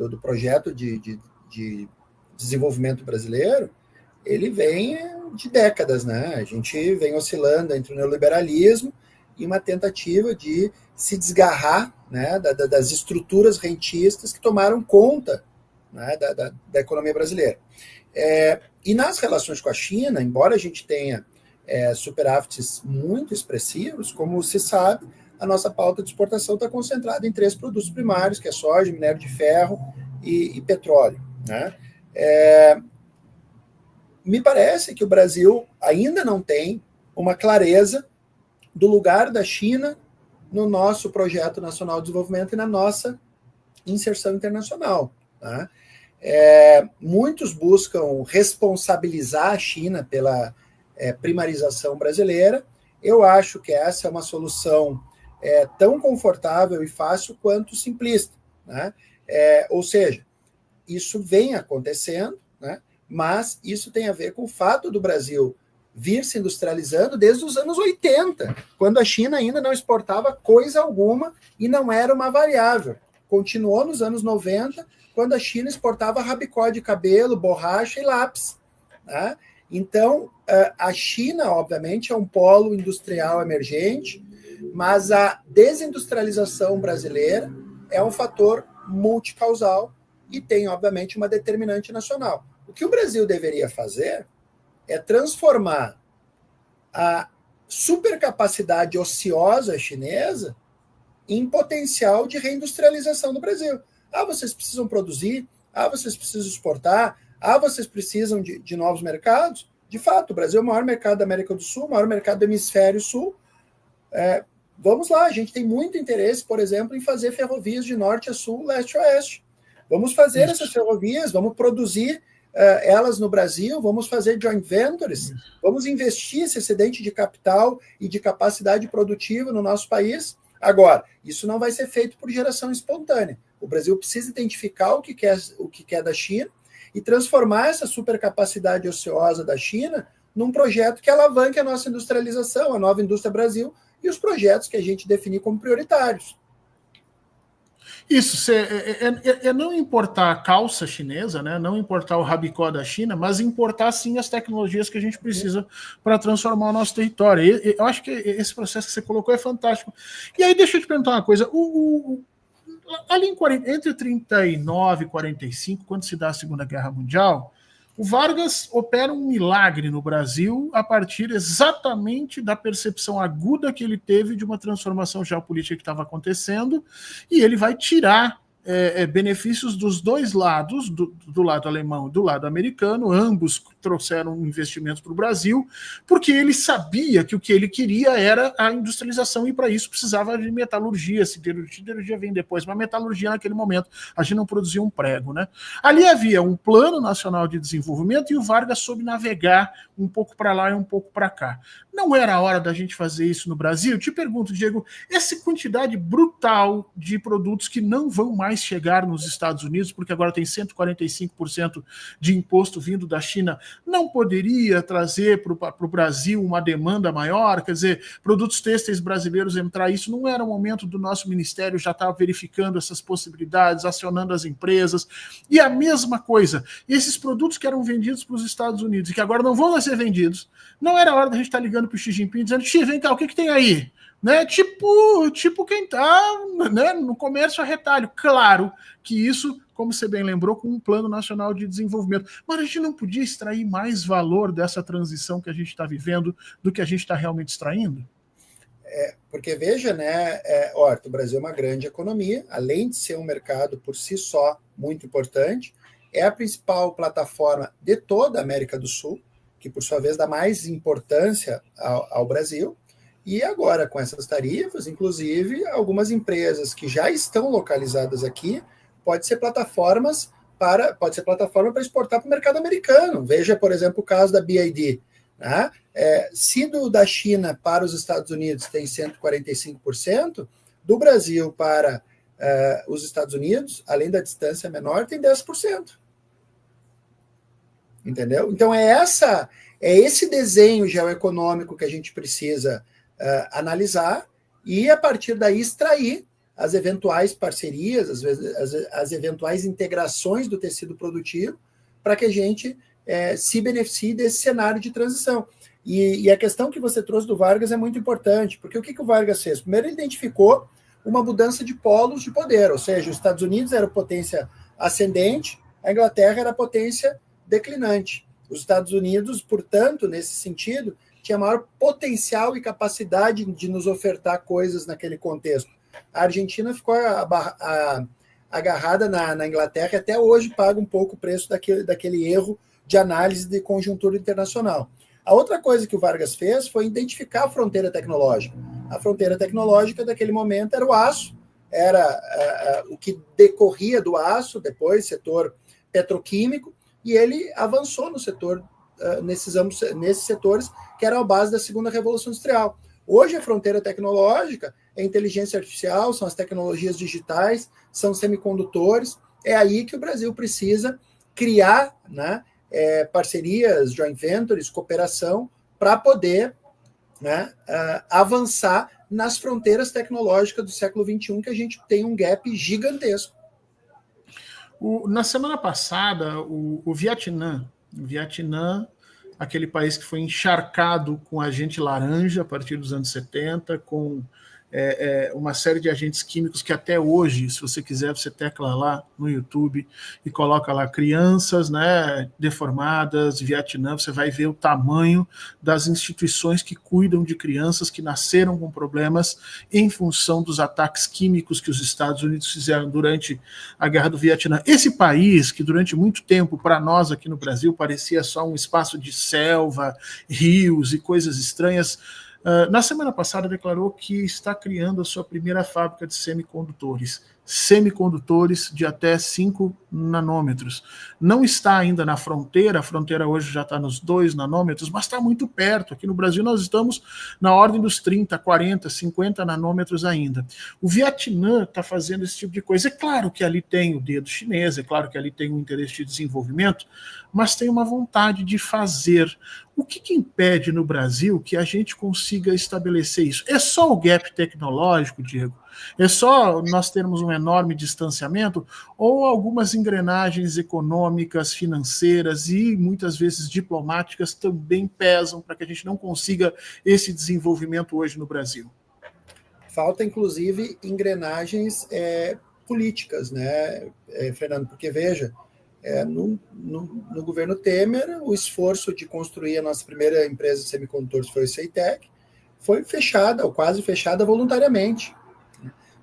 do projeto de desenvolvimento brasileiro, ele vem de décadas, né? A gente vem oscilando entre o neoliberalismo e uma tentativa de se desgarrar, né, das estruturas rentistas que tomaram conta, né, da economia brasileira. E nas relações com a China, embora a gente tenha superávites muito expressivos, como se sabe, a nossa pauta de exportação está concentrada em 3 produtos primários, que é soja, minério de ferro e petróleo. Né? Me parece que o Brasil ainda não tem uma clareza do lugar da China no nosso projeto nacional de desenvolvimento e na nossa inserção internacional. Tá? Muitos buscam responsabilizar a China pela primarização brasileira. Eu acho que essa é uma solução tão confortável e fácil quanto simplista. Né? Ou seja, isso vem acontecendo, né? Mas isso tem a ver com o fato do Brasil vir se industrializando desde os anos 80, quando a China ainda não exportava coisa alguma e não era uma variável continuou nos anos 90, quando a China exportava rabicó de cabelo, borracha e lápis. Né? Então, a China, obviamente, é um polo industrial emergente, mas a desindustrialização brasileira é um fator multicausal e tem, obviamente, uma determinante nacional. O que o Brasil deveria fazer é transformar a supercapacidade ociosa chinesa em potencial de reindustrialização do Brasil. Vocês precisam produzir, vocês precisam exportar, vocês precisam de novos mercados. De fato, o Brasil é o maior mercado da América do Sul, o maior mercado do Hemisfério Sul. Vamos lá, a gente tem muito interesse, por exemplo, em fazer ferrovias de norte a sul, leste a oeste. Vamos fazer essas ferrovias, vamos produzir elas no Brasil, vamos fazer joint ventures, vamos investir esse excedente de capital e de capacidade produtiva no nosso país. Agora, isso não vai ser feito por geração espontânea. O Brasil precisa identificar o que quer da China e transformar essa supercapacidade ociosa da China num projeto que alavanque a nossa industrialização, a nova indústria Brasil e os projetos que a gente definir como prioritários.
Isso, é não importar a calça chinesa, né? Não importar o rabicó da China, mas importar sim as tecnologias que a gente precisa para transformar o nosso território. Eu acho que esse processo que você colocou é fantástico. E aí, deixa eu te perguntar uma coisa. Ali entre 39 e 45, quando se dá a Segunda Guerra Mundial, o Vargas opera um milagre no Brasil a partir exatamente da percepção aguda que ele teve de uma transformação geopolítica que estava acontecendo, e ele vai tirar benefícios dos dois lados, do lado alemão e do lado americano. Ambos trouxeram investimentos para o Brasil, porque ele sabia que o que ele queria era a industrialização, e para isso precisava de metalurgia. Siderurgia vem depois, mas metalurgia naquele momento a gente não produzia um prego, né? Ali havia um plano nacional de desenvolvimento e o Vargas soube navegar um pouco para lá e um pouco para cá. Não era a hora da gente fazer isso no Brasil? Te pergunto, Diego, essa quantidade brutal de produtos que não vão mais chegar nos Estados Unidos, porque agora tem 145% de imposto vindo da China, não poderia trazer para o Brasil uma demanda maior? Quer dizer, produtos têxteis brasileiros entrar, isso não era o momento do nosso ministério já estar verificando essas possibilidades, acionando as empresas? E a mesma coisa, esses produtos que eram vendidos para os Estados Unidos e que agora não vão mais ser vendidos, não era hora da gente estar ligando para o Xi Jinping dizendo: Xi, vem cá, o que tem aí? Né? Tipo quem está, né, no comércio a retalho. Claro que isso, como você bem lembrou, com um plano nacional de desenvolvimento. Mas a gente não podia extrair mais valor dessa transição que a gente está vivendo do que a gente está realmente extraindo?
Porque veja, né, o Brasil é uma grande economia, além de ser um mercado por si só muito importante, é a principal plataforma de toda a América do Sul, que por sua vez dá mais importância ao Brasil. E agora, com essas tarifas, inclusive, algumas empresas que já estão localizadas aqui, pode ser plataforma para exportar para o mercado americano. Veja, por exemplo, o caso da BYD. Né? Se da China para os Estados Unidos tem 145%, do Brasil para os Estados Unidos, além da distância menor, tem 10%. Entendeu? Então, é esse desenho geoeconômico que a gente precisa analisar e, a partir daí, extrair as eventuais parcerias, as eventuais integrações do tecido produtivo para que a gente se beneficie desse cenário de transição. E a questão que você trouxe do Vargas é muito importante, porque o que o Vargas fez? Primeiro, ele identificou uma mudança de polos de poder, ou seja, os Estados Unidos era potência ascendente, a Inglaterra era potência declinante. Os Estados Unidos, portanto, nesse sentido, tinha maior potencial e capacidade de nos ofertar coisas naquele contexto. A Argentina ficou agarrada na Inglaterra e até hoje paga um pouco o preço daquele erro de análise de conjuntura internacional. A outra coisa que o Vargas fez foi identificar a fronteira tecnológica. A fronteira tecnológica daquele momento era o aço, era o que decorria do aço, depois setor petroquímico, e ele avançou no setor, nesses setores que eram a base da segunda revolução industrial. Hoje a fronteira tecnológica é a inteligência artificial, são as tecnologias digitais, são semicondutores. É aí que o Brasil precisa criar, né, parcerias, joint ventures, cooperação, para poder, né, avançar nas fronteiras tecnológicas do século XXI, que a gente tem um gap gigantesco.
Na semana passada, o Vietnã, aquele país que foi encharcado com agente laranja a partir dos anos 70, com uma série de agentes químicos que até hoje, se você quiser, você tecla lá no YouTube e coloca lá crianças, né, deformadas, Vietnã, você vai ver o tamanho das instituições que cuidam de crianças que nasceram com problemas em função dos ataques químicos que os Estados Unidos fizeram durante a Guerra do Vietnã. Esse país, que durante muito tempo, para nós aqui no Brasil, parecia só um espaço de selva, rios e coisas estranhas, na semana passada declarou que está criando a sua primeira fábrica de semicondutores de até 5 nanômetros. Não está ainda na fronteira, a fronteira hoje já está nos 2 nanômetros, mas está muito perto. Aqui no Brasil nós estamos na ordem dos 30, 40, 50 nanômetros ainda. O Vietnã está fazendo esse tipo de coisa. É claro que ali tem o dedo chinês, é claro que ali tem um interesse de desenvolvimento, mas tem uma vontade de fazer. O que impede no Brasil que a gente consiga estabelecer isso? É só o gap tecnológico, Diego? É só nós termos um enorme distanciamento ou algumas engrenagens econômicas, financeiras e muitas vezes diplomáticas também pesam para que a gente não consiga esse desenvolvimento hoje no Brasil?
Falta, inclusive, engrenagens políticas, né, Fernando? Porque, veja, no governo Temer, o esforço de construir a nossa primeira empresa de semicondutores foi o CEITEC, foi fechada, ou quase fechada, voluntariamente.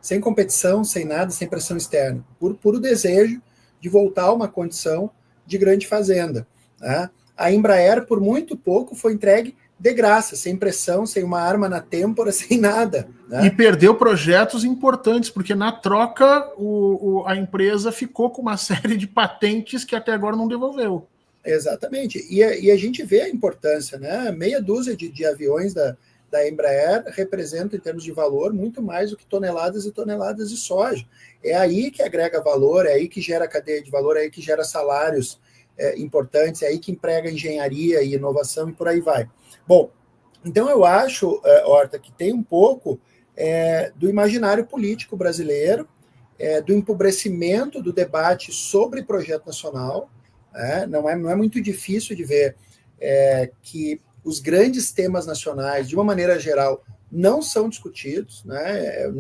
Sem competição, sem nada, sem pressão externa, por puro desejo de voltar a uma condição de grande fazenda. Né? A Embraer, por muito pouco, foi entregue de graça, sem pressão, sem uma arma na têmpora, sem nada. Né?
E perdeu projetos importantes, porque na troca a empresa ficou com uma série de patentes que até agora não devolveu.
Exatamente. E a gente vê a importância, né? Meia dúzia de aviões da Embraer representa, em termos de valor, muito mais do que toneladas e toneladas de soja. É aí que agrega valor, é aí que gera cadeia de valor, é aí que gera salários importantes, é aí que emprega engenharia e inovação e por aí vai. Bom, então eu acho, Horta, que tem um pouco do imaginário político brasileiro, do empobrecimento do debate sobre projeto nacional. Não é muito difícil de ver que os grandes temas nacionais, de uma maneira geral, não são discutidos, né?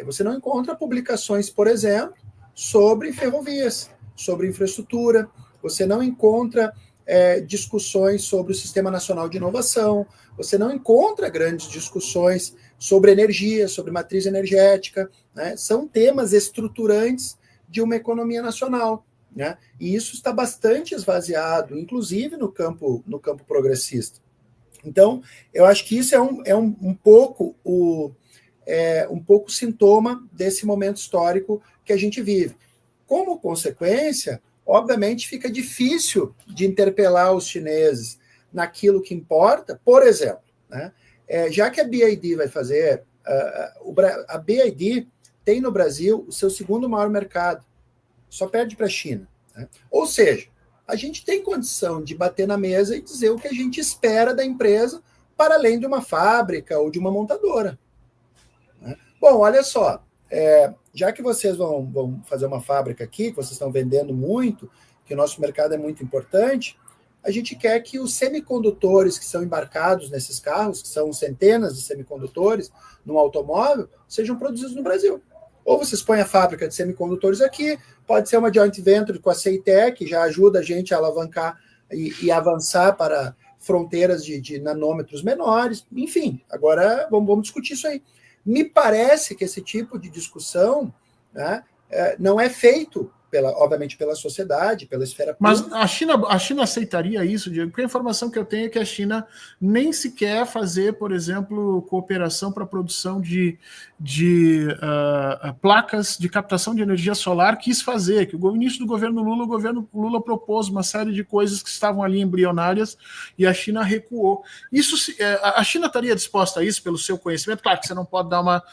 Você não encontra publicações, por exemplo, sobre ferrovias, sobre infraestrutura, você não encontra discussões sobre o Sistema Nacional de Inovação, você não encontra grandes discussões sobre energia, sobre matriz energética, né? São temas estruturantes de uma economia nacional. Né? E isso está bastante esvaziado, inclusive no campo progressista. Então, eu acho que isso é um pouco sintoma desse momento histórico que a gente vive. Como consequência, obviamente, fica difícil de interpelar os chineses naquilo que importa. Por exemplo, né? Já que a BYD vai fazer, a BYD tem no Brasil o seu segundo maior mercado, só perde para a China. Né? Ou seja, a gente tem condição de bater na mesa e dizer o que a gente espera da empresa para além de uma fábrica ou de uma montadora. Né? Bom, olha só, já que vocês vão fazer uma fábrica aqui, que vocês estão vendendo muito, que o nosso mercado é muito importante, a gente quer que os semicondutores que são embarcados nesses carros, que são centenas de semicondutores num automóvel, sejam produzidos no Brasil. Ou vocês põem a fábrica de semicondutores aqui, pode ser uma joint venture com a CEITEC, que já ajuda a gente a alavancar e avançar para fronteiras de nanômetros menores. Enfim, agora vamos discutir isso aí. Me parece que esse tipo de discussão, né, não é feito, obviamente, pela sociedade, pela esfera pública.
Mas a China aceitaria isso, Diego? Porque a informação que eu tenho é que a China nem sequer fazer, por exemplo, cooperação para a produção de placas de captação de energia solar quis fazer, que o início do governo Lula, o governo Lula propôs uma série de coisas que estavam ali embrionárias e a China recuou. A China estaria disposta a isso pelo seu conhecimento? Claro que você não pode dar uma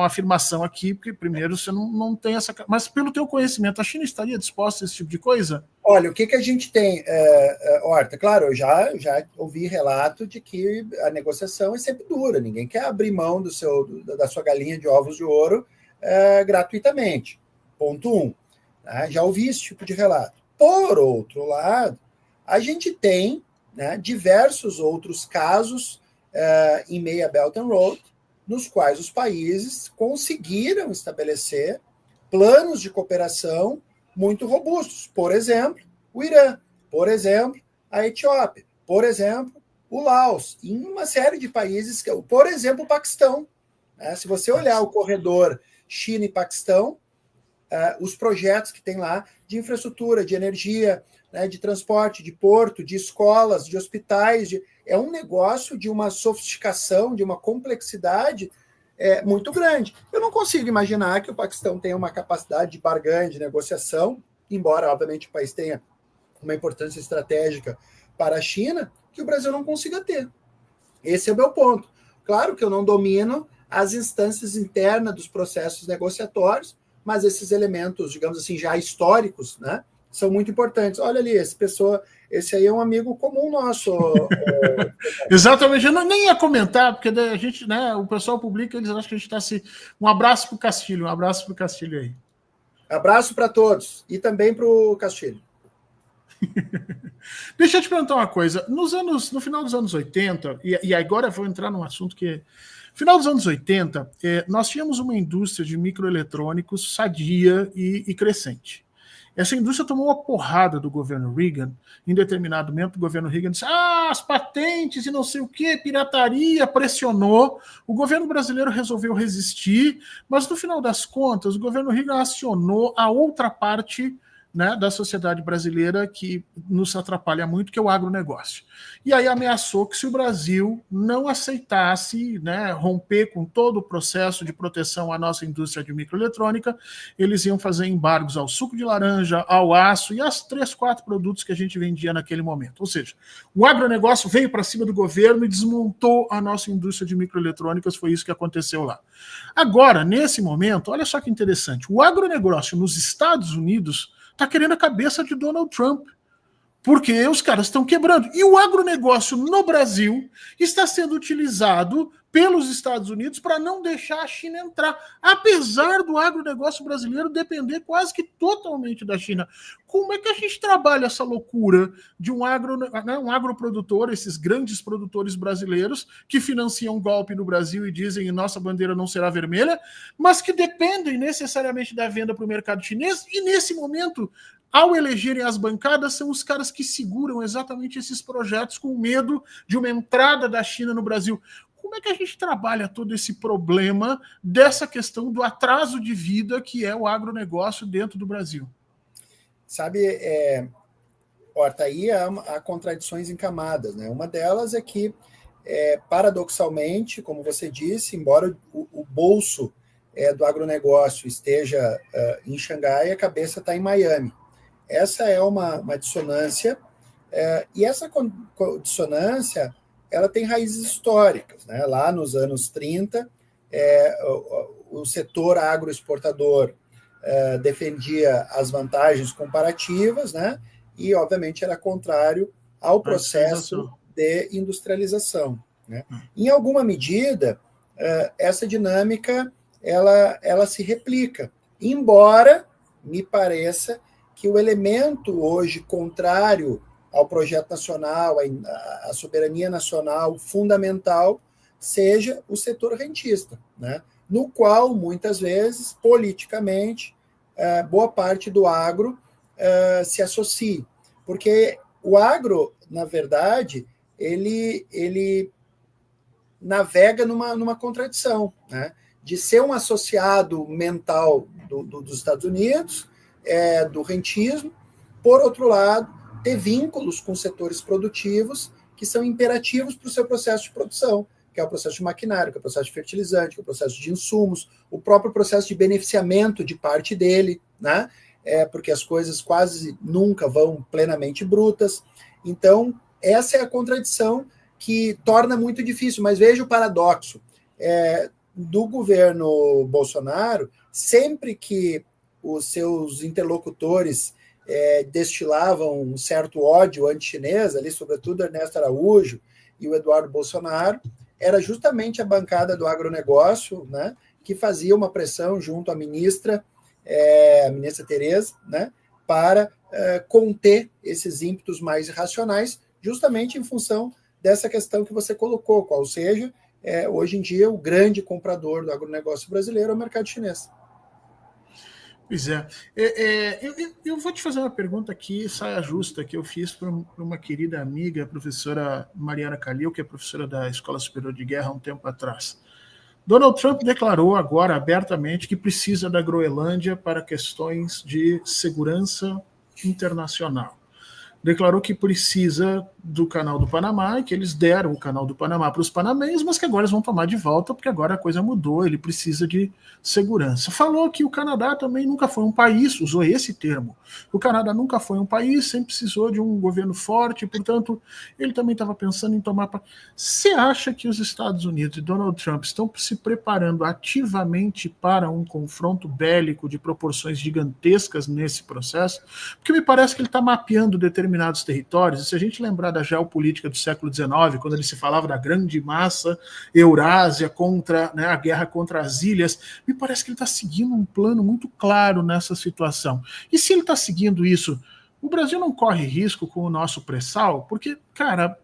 afirmação aqui, porque primeiro você não tem essa... Mas pelo teu conhecimento, a China China estaria disposta a esse tipo de coisa?
Olha, o que a gente tem, Horta? Claro, eu já ouvi relato de que a negociação é sempre dura, ninguém quer abrir mão da sua galinha de ovos de ouro gratuitamente. Ponto 1. Né? Já ouvi esse tipo de relato. Por outro lado, a gente tem, né, diversos outros casos em meio a Belt and Road, nos quais os países conseguiram estabelecer planos de cooperação muito robustos. Por exemplo, o Irã, por exemplo, a Etiópia, por exemplo, o Laos, e uma série de países, por exemplo, o Paquistão. Né? Se você olhar o corredor China e Paquistão, os projetos que tem lá de infraestrutura, de energia, né, de transporte, de porto, de escolas, de hospitais, é um negócio de uma sofisticação, de uma complexidade muito grande. Eu não consigo imaginar que o Paquistão tenha uma capacidade de barganha, de negociação, embora, obviamente, o país tenha uma importância estratégica para a China, que o Brasil não consiga ter. Esse é o meu ponto. Claro que eu não domino as instâncias internas dos processos negociatórios, mas esses elementos, digamos assim, já históricos, né, são muito importantes. Olha ali, esse aí é um amigo comum nosso.
Exatamente, eu nem ia comentar, porque a gente, né, o pessoal publica, eles acham que a gente está se. Um abraço para o Castilho, aí.
Abraço para todos, e também para o Castilho.
Deixa eu te perguntar uma coisa. No final dos anos 80, e agora eu vou entrar num assunto que. Final dos anos 80, nós tínhamos uma indústria de microeletrônicos sadia e crescente. Essa indústria tomou uma porrada do governo Reagan. Em determinado momento, o governo Reagan disse: as patentes e não sei o que, pirataria, pressionou. O governo brasileiro resolveu resistir, mas no final das contas, o governo Reagan acionou a outra parte, né, da sociedade brasileira que nos atrapalha muito, que é o agronegócio. E aí ameaçou que se o Brasil não aceitasse, né, romper com todo o processo de proteção à nossa indústria de microeletrônica, eles iam fazer embargos ao suco de laranja, ao aço e aos 3, 4 produtos que a gente vendia naquele momento. Ou seja, o agronegócio veio para cima do governo e desmontou a nossa indústria de microeletrônicas, foi isso que aconteceu lá. Agora, nesse momento, olha só que interessante, o agronegócio nos Estados Unidos está querendo a cabeça de Donald Trump, porque os caras estão quebrando. E o agronegócio no Brasil está sendo utilizado pelos Estados Unidos para não deixar a China entrar, apesar do agronegócio brasileiro depender quase que totalmente da China. Como é que a gente trabalha essa loucura de um agroprodutor, esses grandes produtores brasileiros que financiam um golpe no Brasil e dizem nossa bandeira não será vermelha, mas que dependem necessariamente da venda para o mercado chinês, e nesse momento, ao elegerem as bancadas, são os caras que seguram exatamente esses projetos com medo de uma entrada da China no Brasil. Como é que a gente trabalha todo esse problema dessa questão do atraso de vida que é o agronegócio dentro do Brasil?
Sabe, Horta, aí há contradições em camadas, né? Uma delas é que, paradoxalmente, como você disse, embora o bolso do agronegócio esteja em Xangai, a cabeça está em Miami. Essa é uma dissonância, e essa dissonância ela tem raízes históricas. Né? Lá nos anos 30, o setor agroexportador defendia as vantagens comparativas, né? E, obviamente, era contrário ao processo de industrialização. Né? Em alguma medida, essa dinâmica ela se replica, embora me pareça que o elemento hoje contrário ao projeto nacional, à soberania nacional fundamental, seja o setor rentista, né? No qual, muitas vezes, politicamente, boa parte do agro se associa. Porque o agro, na verdade, ele navega numa contradição, né? De ser um associado mental dos Estados Unidos, do rentismo, por outro lado, ter vínculos com setores produtivos que são imperativos para o seu processo de produção, que é o processo de maquinário, que é o processo de fertilizante, que é o processo de insumos, o próprio processo de beneficiamento de parte dele, né? Porque as coisas quase nunca vão plenamente brutas. Então, essa é a contradição que torna muito difícil, mas veja o paradoxo do governo Bolsonaro, sempre que os seus interlocutores destilavam um certo ódio anti-chinês, ali, sobretudo Ernesto Araújo e o Eduardo Bolsonaro, era justamente a bancada do agronegócio, né, que fazia uma pressão junto à ministra Tereza, né, para conter esses ímpetos mais irracionais, justamente em função dessa questão que você colocou, qual seja, hoje em dia, o grande comprador do agronegócio brasileiro é o mercado chinês.
Pois é. Eu vou te fazer uma pergunta aqui, saia justa, que eu fiz para uma querida amiga, a professora Mariana Calil, que é professora da Escola Superior de Guerra há um tempo atrás. Donald Trump declarou agora abertamente que precisa da Groenlândia para questões de segurança internacional. Declarou que precisa do Canal do Panamá e que eles deram o Canal do Panamá para os panamenhos, mas que agora eles vão tomar de volta porque agora a coisa mudou, ele precisa de segurança. Falou que o Canadá também nunca foi um país, usou esse termo. O Canadá nunca foi um país, sempre precisou de um governo forte, portanto, ele também estava pensando em tomar... Você acha que os Estados Unidos e Donald Trump estão se preparando ativamente para um confronto bélico de proporções gigantescas nesse processo? Porque me parece que ele está mapeando determinados territórios, e se a gente lembrar da geopolítica do século XIX, quando ele se falava da grande massa Eurásia contra, né, a guerra contra as ilhas, me parece que ele está seguindo um plano muito claro nessa situação. E se ele está seguindo isso, o Brasil não corre risco com o nosso pré-sal, porque, cara,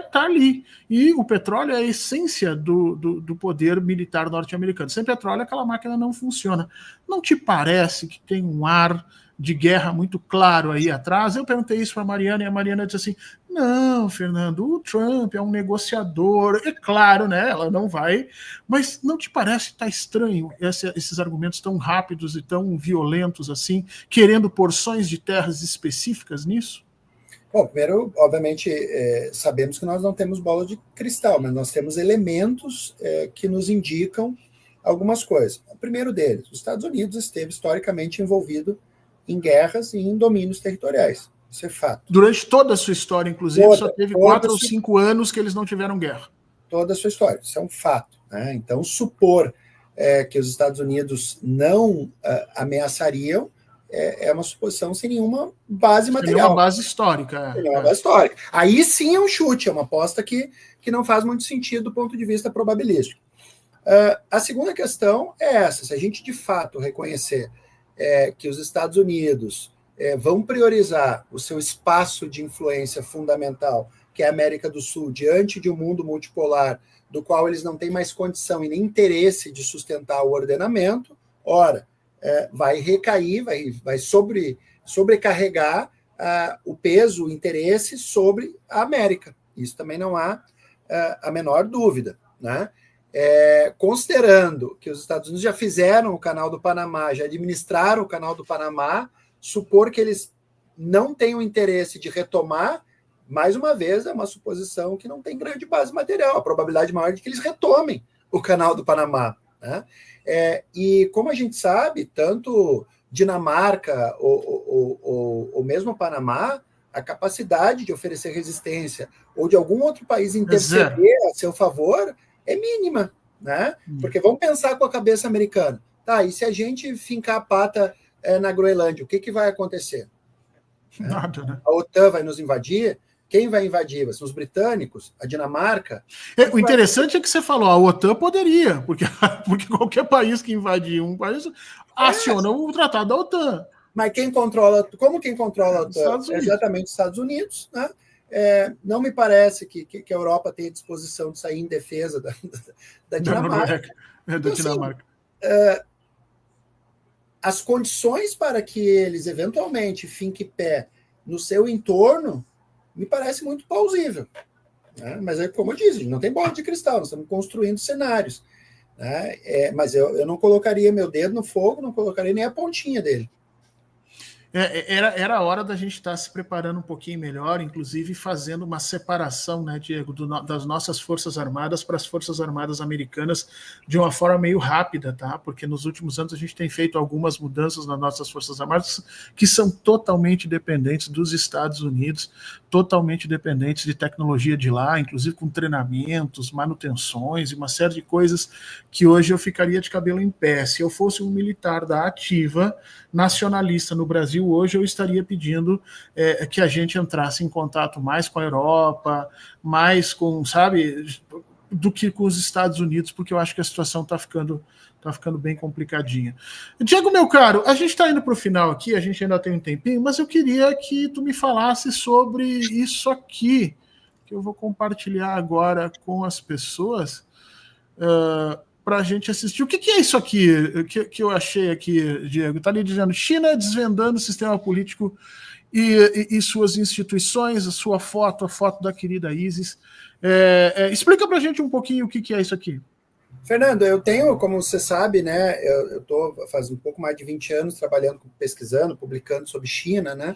tá ali. E o petróleo é a essência do poder militar norte-americano. Sem petróleo, aquela máquina não funciona. Não te parece que tem um ar de guerra muito claro aí atrás? Eu perguntei isso para a Mariana e a Mariana disse assim, não, Fernando, o Trump é um negociador, é claro, né, ela não vai, mas não te parece que tá estranho esses argumentos tão rápidos e tão violentos assim, querendo porções de terras específicas nisso?
Bom, primeiro, obviamente, sabemos que nós não temos bola de cristal, mas nós temos elementos que nos indicam algumas coisas. O primeiro deles, os Estados Unidos esteve historicamente envolvido em guerras e em domínios territoriais. Isso é fato.
Durante toda a sua história, inclusive, só teve 4 ou 5 anos que eles não tiveram guerra.
Toda a sua história. Isso é um fato, né? Então, supor que os Estados Unidos não ameaçariam é uma suposição sem nenhuma base material.
Sem nenhuma base histórica.
Sem nenhuma base histórica. Aí sim é um chute, é uma aposta que não faz muito sentido do ponto de vista probabilístico. A segunda questão é essa: se a gente de fato reconhecer que os Estados Unidos vão priorizar o seu espaço de influência fundamental, que é a América do Sul, diante de um mundo multipolar do qual eles não têm mais condição e nem interesse de sustentar o ordenamento, ora, vai recair, vai sobrecarregar o peso, o interesse sobre a América. Isso também não há a menor dúvida, né? Considerando que os Estados Unidos já fizeram o Canal do Panamá, já administraram o Canal do Panamá, supor que eles não tenham interesse de retomar, mais uma vez, é uma suposição que não tem grande base material. A probabilidade maior é de que eles retomem o Canal do Panamá, né? E como a gente sabe, tanto Dinamarca ou mesmo Panamá, a capacidade de oferecer resistência ou de algum outro país interceder a seu favor é mínima, né? Porque vamos pensar com a cabeça americana. Tá, e se a gente fincar a pata na Groenlândia, o que vai acontecer?
Nada, né?
A OTAN vai nos invadir? Quem vai invadir? São os britânicos? A Dinamarca?
O interessante é que você falou, a OTAN poderia, porque qualquer país que invadir um país aciona o tratado da OTAN.
Mas quem controla a OTAN? É exatamente os Estados Unidos, né? Não me parece que a Europa tenha disposição de sair em defesa da Dinamarca.
Da Dinamarca.
Assim, as condições para que eles eventualmente finquem pé no seu entorno me parece muito plausível, né? Mas como eu disse, não tem bola de cristal, nós estamos construindo cenários, né? Mas eu não colocaria meu dedo no fogo, não colocaria nem a pontinha dele.
Era a hora da gente estar se preparando um pouquinho melhor, inclusive fazendo uma separação, né, Diego, das nossas Forças Armadas para as Forças Armadas americanas de uma forma meio rápida, tá? Porque nos últimos anos a gente tem feito algumas mudanças nas nossas Forças Armadas que são totalmente dependentes dos Estados Unidos, totalmente dependentes de tecnologia de lá, inclusive com treinamentos, manutenções e uma série de coisas que hoje eu ficaria de cabelo em pé. Se eu fosse um militar da ativa nacionalista no Brasil, hoje eu estaria pedindo que a gente entrasse em contato mais com a Europa, mais com, sabe, do que com os Estados Unidos, porque eu acho que a situação está ficando bem complicadinha. Diego, meu caro, a gente está indo para o final aqui, a gente ainda tem um tempinho, mas eu queria que tu me falasse sobre isso aqui, que eu vou compartilhar agora com as pessoas, para a gente assistir. O que é isso aqui que eu achei aqui, Diego? Está ali dizendo: China desvendando o sistema político e suas instituições, a sua foto, a foto da querida Isis. Explica para a gente um pouquinho o que é isso aqui.
Fernando, eu tenho, como você sabe, né, eu estou faz um pouco mais de 20 anos trabalhando, pesquisando, publicando sobre China, né,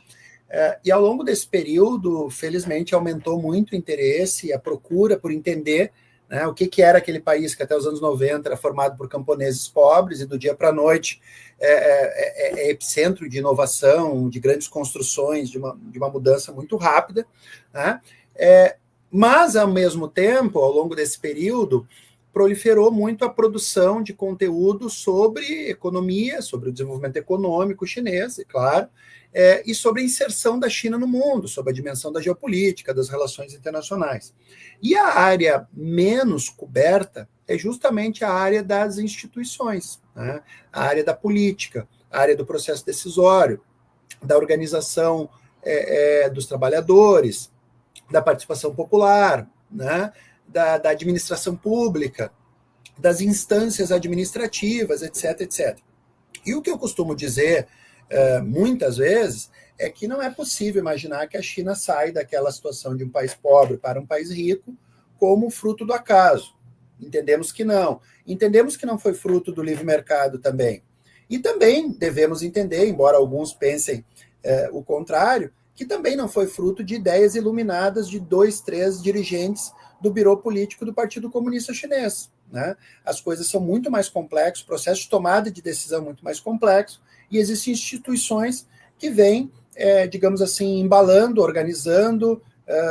e ao longo desse período, felizmente, aumentou muito o interesse e a procura por entender, né, o que era aquele país que até os anos 90 era formado por camponeses pobres e do dia para a noite é epicentro de inovação, de grandes construções, de uma mudança muito rápida, né? Mas, ao mesmo tempo, ao longo desse período, proliferou muito a produção de conteúdo sobre economia, sobre o desenvolvimento econômico chinês, é claro, e sobre a inserção da China no mundo, sobre a dimensão da geopolítica, das relações internacionais. E a área menos coberta é justamente a área das instituições, né? A área da política, a área do processo decisório, da organização dos trabalhadores, da participação popular, né? Da administração pública, das instâncias administrativas, etc, etc. E o que eu costumo dizer muitas vezes é que não é possível imaginar que a China sai daquela situação de um país pobre para um país rico como fruto do acaso. Entendemos que não. Entendemos que não foi fruto do livre mercado também. E também devemos entender, embora alguns pensem o contrário, que também não foi fruto de ideias iluminadas de 2, 3 dirigentes do Birô Político do Partido Comunista Chinês, né? As coisas são muito mais complexas, o processo de tomada de decisão é muito mais complexo, e existem instituições que vêm, digamos assim, embalando, organizando,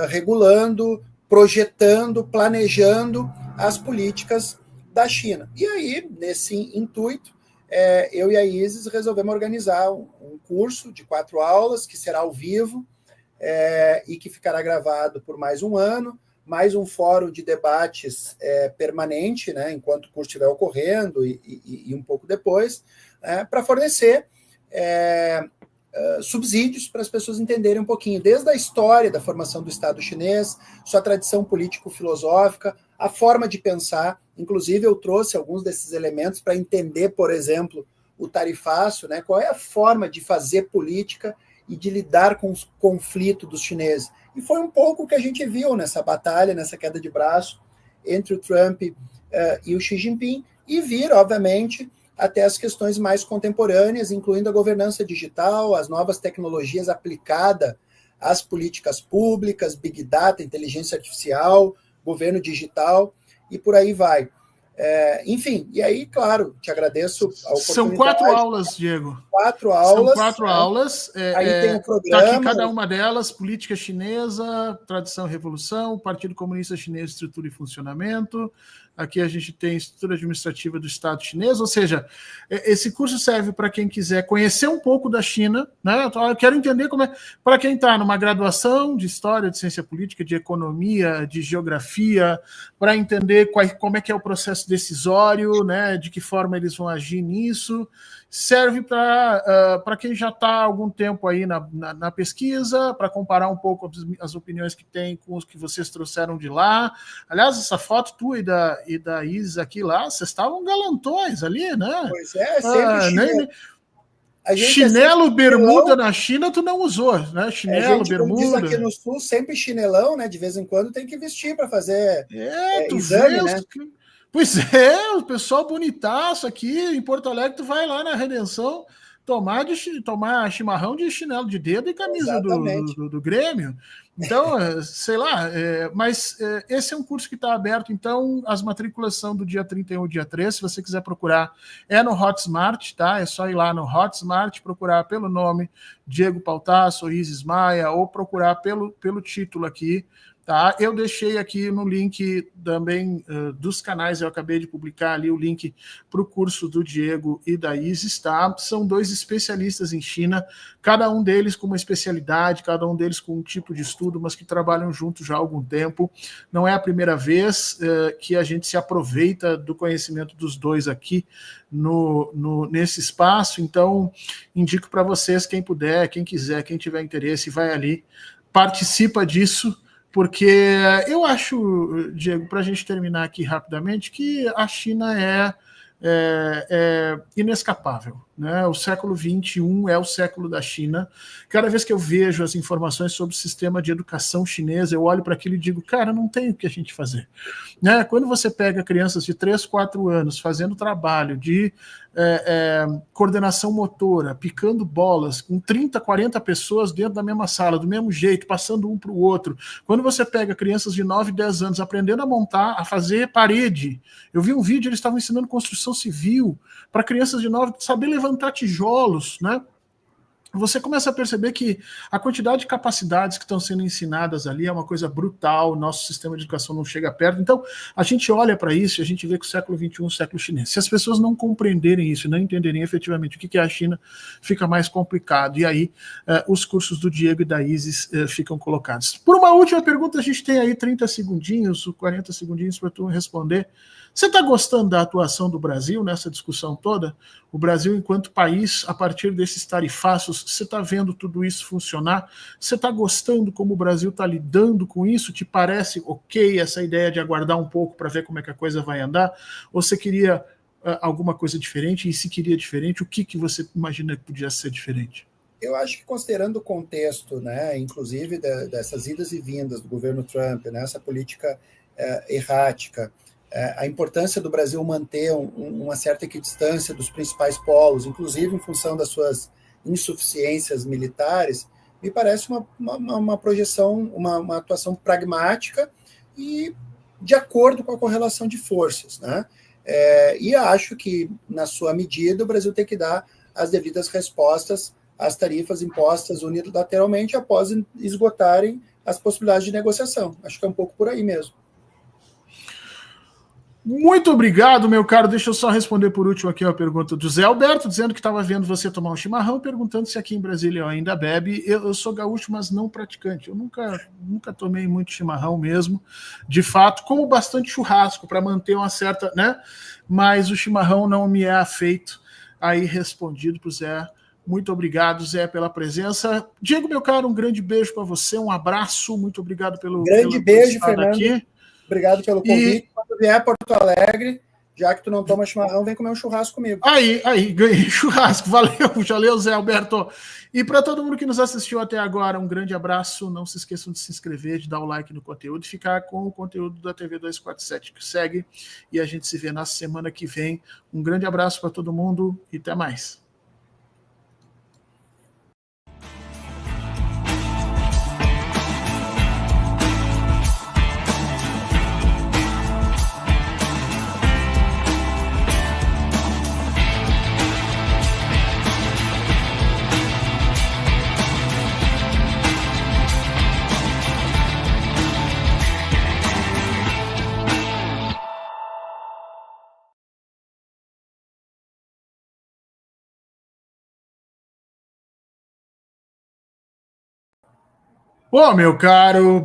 regulando, projetando, planejando as políticas da China. E aí, nesse intuito, eu e a Isis resolvemos organizar um curso de 4 aulas, que será ao vivo, e que ficará gravado por mais um ano, mais um fórum de debates permanente, né, enquanto o curso estiver ocorrendo e um pouco depois, para fornecer subsídios para as pessoas entenderem um pouquinho, desde a história da formação do Estado chinês, sua tradição político-filosófica, a forma de pensar. Inclusive, eu trouxe alguns desses elementos para entender, por exemplo, o tarifácio, né, qual é a forma de fazer política e de lidar com os conflitos dos chineses. E foi um pouco o que a gente viu nessa batalha, nessa queda de braço entre o Trump e o Xi Jinping, e vir, obviamente, até as questões mais contemporâneas, incluindo a governança digital, as novas tecnologias aplicadas às políticas públicas, Big Data, inteligência artificial, governo digital, e por aí vai. Enfim, e aí, claro, te agradeço a oportunidade.
São 4 aulas, Diego.
4 aulas.
São 4 aulas.
Aí tem o programa.
Está aqui cada uma delas: política chinesa, tradição e revolução, Partido Comunista Chinês, estrutura e funcionamento. Aqui a gente tem estrutura administrativa do Estado chinês, ou seja, esse curso serve para quem quiser conhecer um pouco da China, né? Eu quero entender como para quem está numa graduação de História, de Ciência Política, de Economia, de Geografia, para entender como é que é o processo decisório, né? De que forma eles vão agir nisso. Serve para quem já está há algum tempo aí na pesquisa, para comparar um pouco as opiniões que tem com os que vocês trouxeram de lá. Aliás, essa foto tua e da Isis aqui lá, vocês estavam galantões ali, né?
Pois sempre
chinelo, bermuda na China tu não usou, né? Chinelo, bermuda.
Como diz aqui no Sul, sempre chinelão, né? De vez em quando tem que vestir para fazer
tu
exame,
vês,
né?
Pois o pessoal bonitaço aqui em Porto Alegre, tu vai lá na Redenção, tomar chimarrão de chinelo de dedo e camisa do Grêmio. Então, sei lá, mas esse é um curso que está aberto, então as matrículas são do dia 31 ao dia 3, se você quiser procurar, é no Hotmart, tá? É só ir lá no Hotmart, procurar pelo nome Diego Pautasso ou Isis Maia, ou procurar pelo título aqui, tá? Eu deixei aqui no link também dos canais, eu acabei de publicar ali o link para o curso do Diego e da Isis, tá? São 2 especialistas em China, cada um deles com uma especialidade, cada um deles com um tipo de estudo, mas que trabalham juntos já há algum tempo. Não é a primeira vez que a gente se aproveita do conhecimento dos dois aqui nesse espaço, então indico para vocês, quem puder, quem quiser, quem tiver interesse, vai ali, participa disso, porque eu acho, Diego, para a gente terminar aqui rapidamente, que a China é inescapável, né? O século XXI é o século da China. Cada vez que eu vejo as informações sobre o sistema de educação chinês, eu olho para aquilo e digo, cara, não tem o que a gente fazer. Né? Quando você pega crianças de 3, 4 anos fazendo trabalho de coordenação motora, picando bolas, com 30, 40 pessoas dentro da mesma sala, do mesmo jeito, passando um para o outro. Quando você pega crianças de 9, 10 anos aprendendo a montar, a fazer parede. Eu vi um vídeo, eles estavam ensinando construção civil para crianças de 9, saber levantar tijolos, né? Você começa a perceber que a quantidade de capacidades que estão sendo ensinadas ali é uma coisa brutal, nosso sistema de educação não chega perto. Então, a gente olha para isso e a gente vê que o século XXI é o século chinês. Se as pessoas não compreenderem isso, não entenderem efetivamente o que é a China, fica mais complicado. E aí, os cursos do Diego e da Isis ficam colocados. Por uma última pergunta, a gente tem aí 30 segundinhos, 40 segundinhos para tu responder. Você está gostando da atuação do Brasil nessa discussão toda? O Brasil, enquanto país, a partir desses tarifaços, você está vendo tudo isso funcionar? Você está gostando como o Brasil está lidando com isso? Te parece ok essa ideia de aguardar um pouco para ver como é que a coisa vai andar? Ou você queria alguma coisa diferente? E se queria diferente, o que você imagina que podia ser diferente?
Eu acho que, considerando o contexto, né, inclusive dessas idas e vindas do governo Trump, né, essa política errática, a importância do Brasil manter uma certa equidistância dos principais polos, inclusive em função das suas insuficiências militares, me parece uma projeção, uma atuação pragmática e de acordo com a correlação de forças, né? E acho que, na sua medida, o Brasil tem que dar as devidas respostas às tarifas impostas unilateralmente após esgotarem as possibilidades de negociação. Acho que é um pouco por aí mesmo.
Muito obrigado, meu caro. Deixa eu só responder por último aqui a pergunta do Zé Alberto, dizendo que estava vendo você tomar um chimarrão, perguntando se aqui em Brasília eu ainda bebe. Eu sou gaúcho, mas não praticante. Eu nunca tomei muito chimarrão mesmo. De fato, como bastante churrasco para manter uma certa, né? Mas o chimarrão não me é afeito. Aí respondido para o Zé. Muito obrigado, Zé, pela presença. Diego, meu caro, um grande beijo para você, um abraço. Muito obrigado pelo
beijo, Fernando. Aqui. Obrigado pelo convite. Quando vier a Porto Alegre, já que tu não toma chimarrão, vem comer um churrasco comigo.
Aí, ganhei churrasco. Valeu, Zé Alberto. E para todo mundo que nos assistiu até agora, um grande abraço. Não se esqueçam de se inscrever, de dar o like no conteúdo e ficar com o conteúdo da TV 247 que segue. E a gente se vê na semana que vem. Um grande abraço para todo mundo e até mais. Pô, meu caro,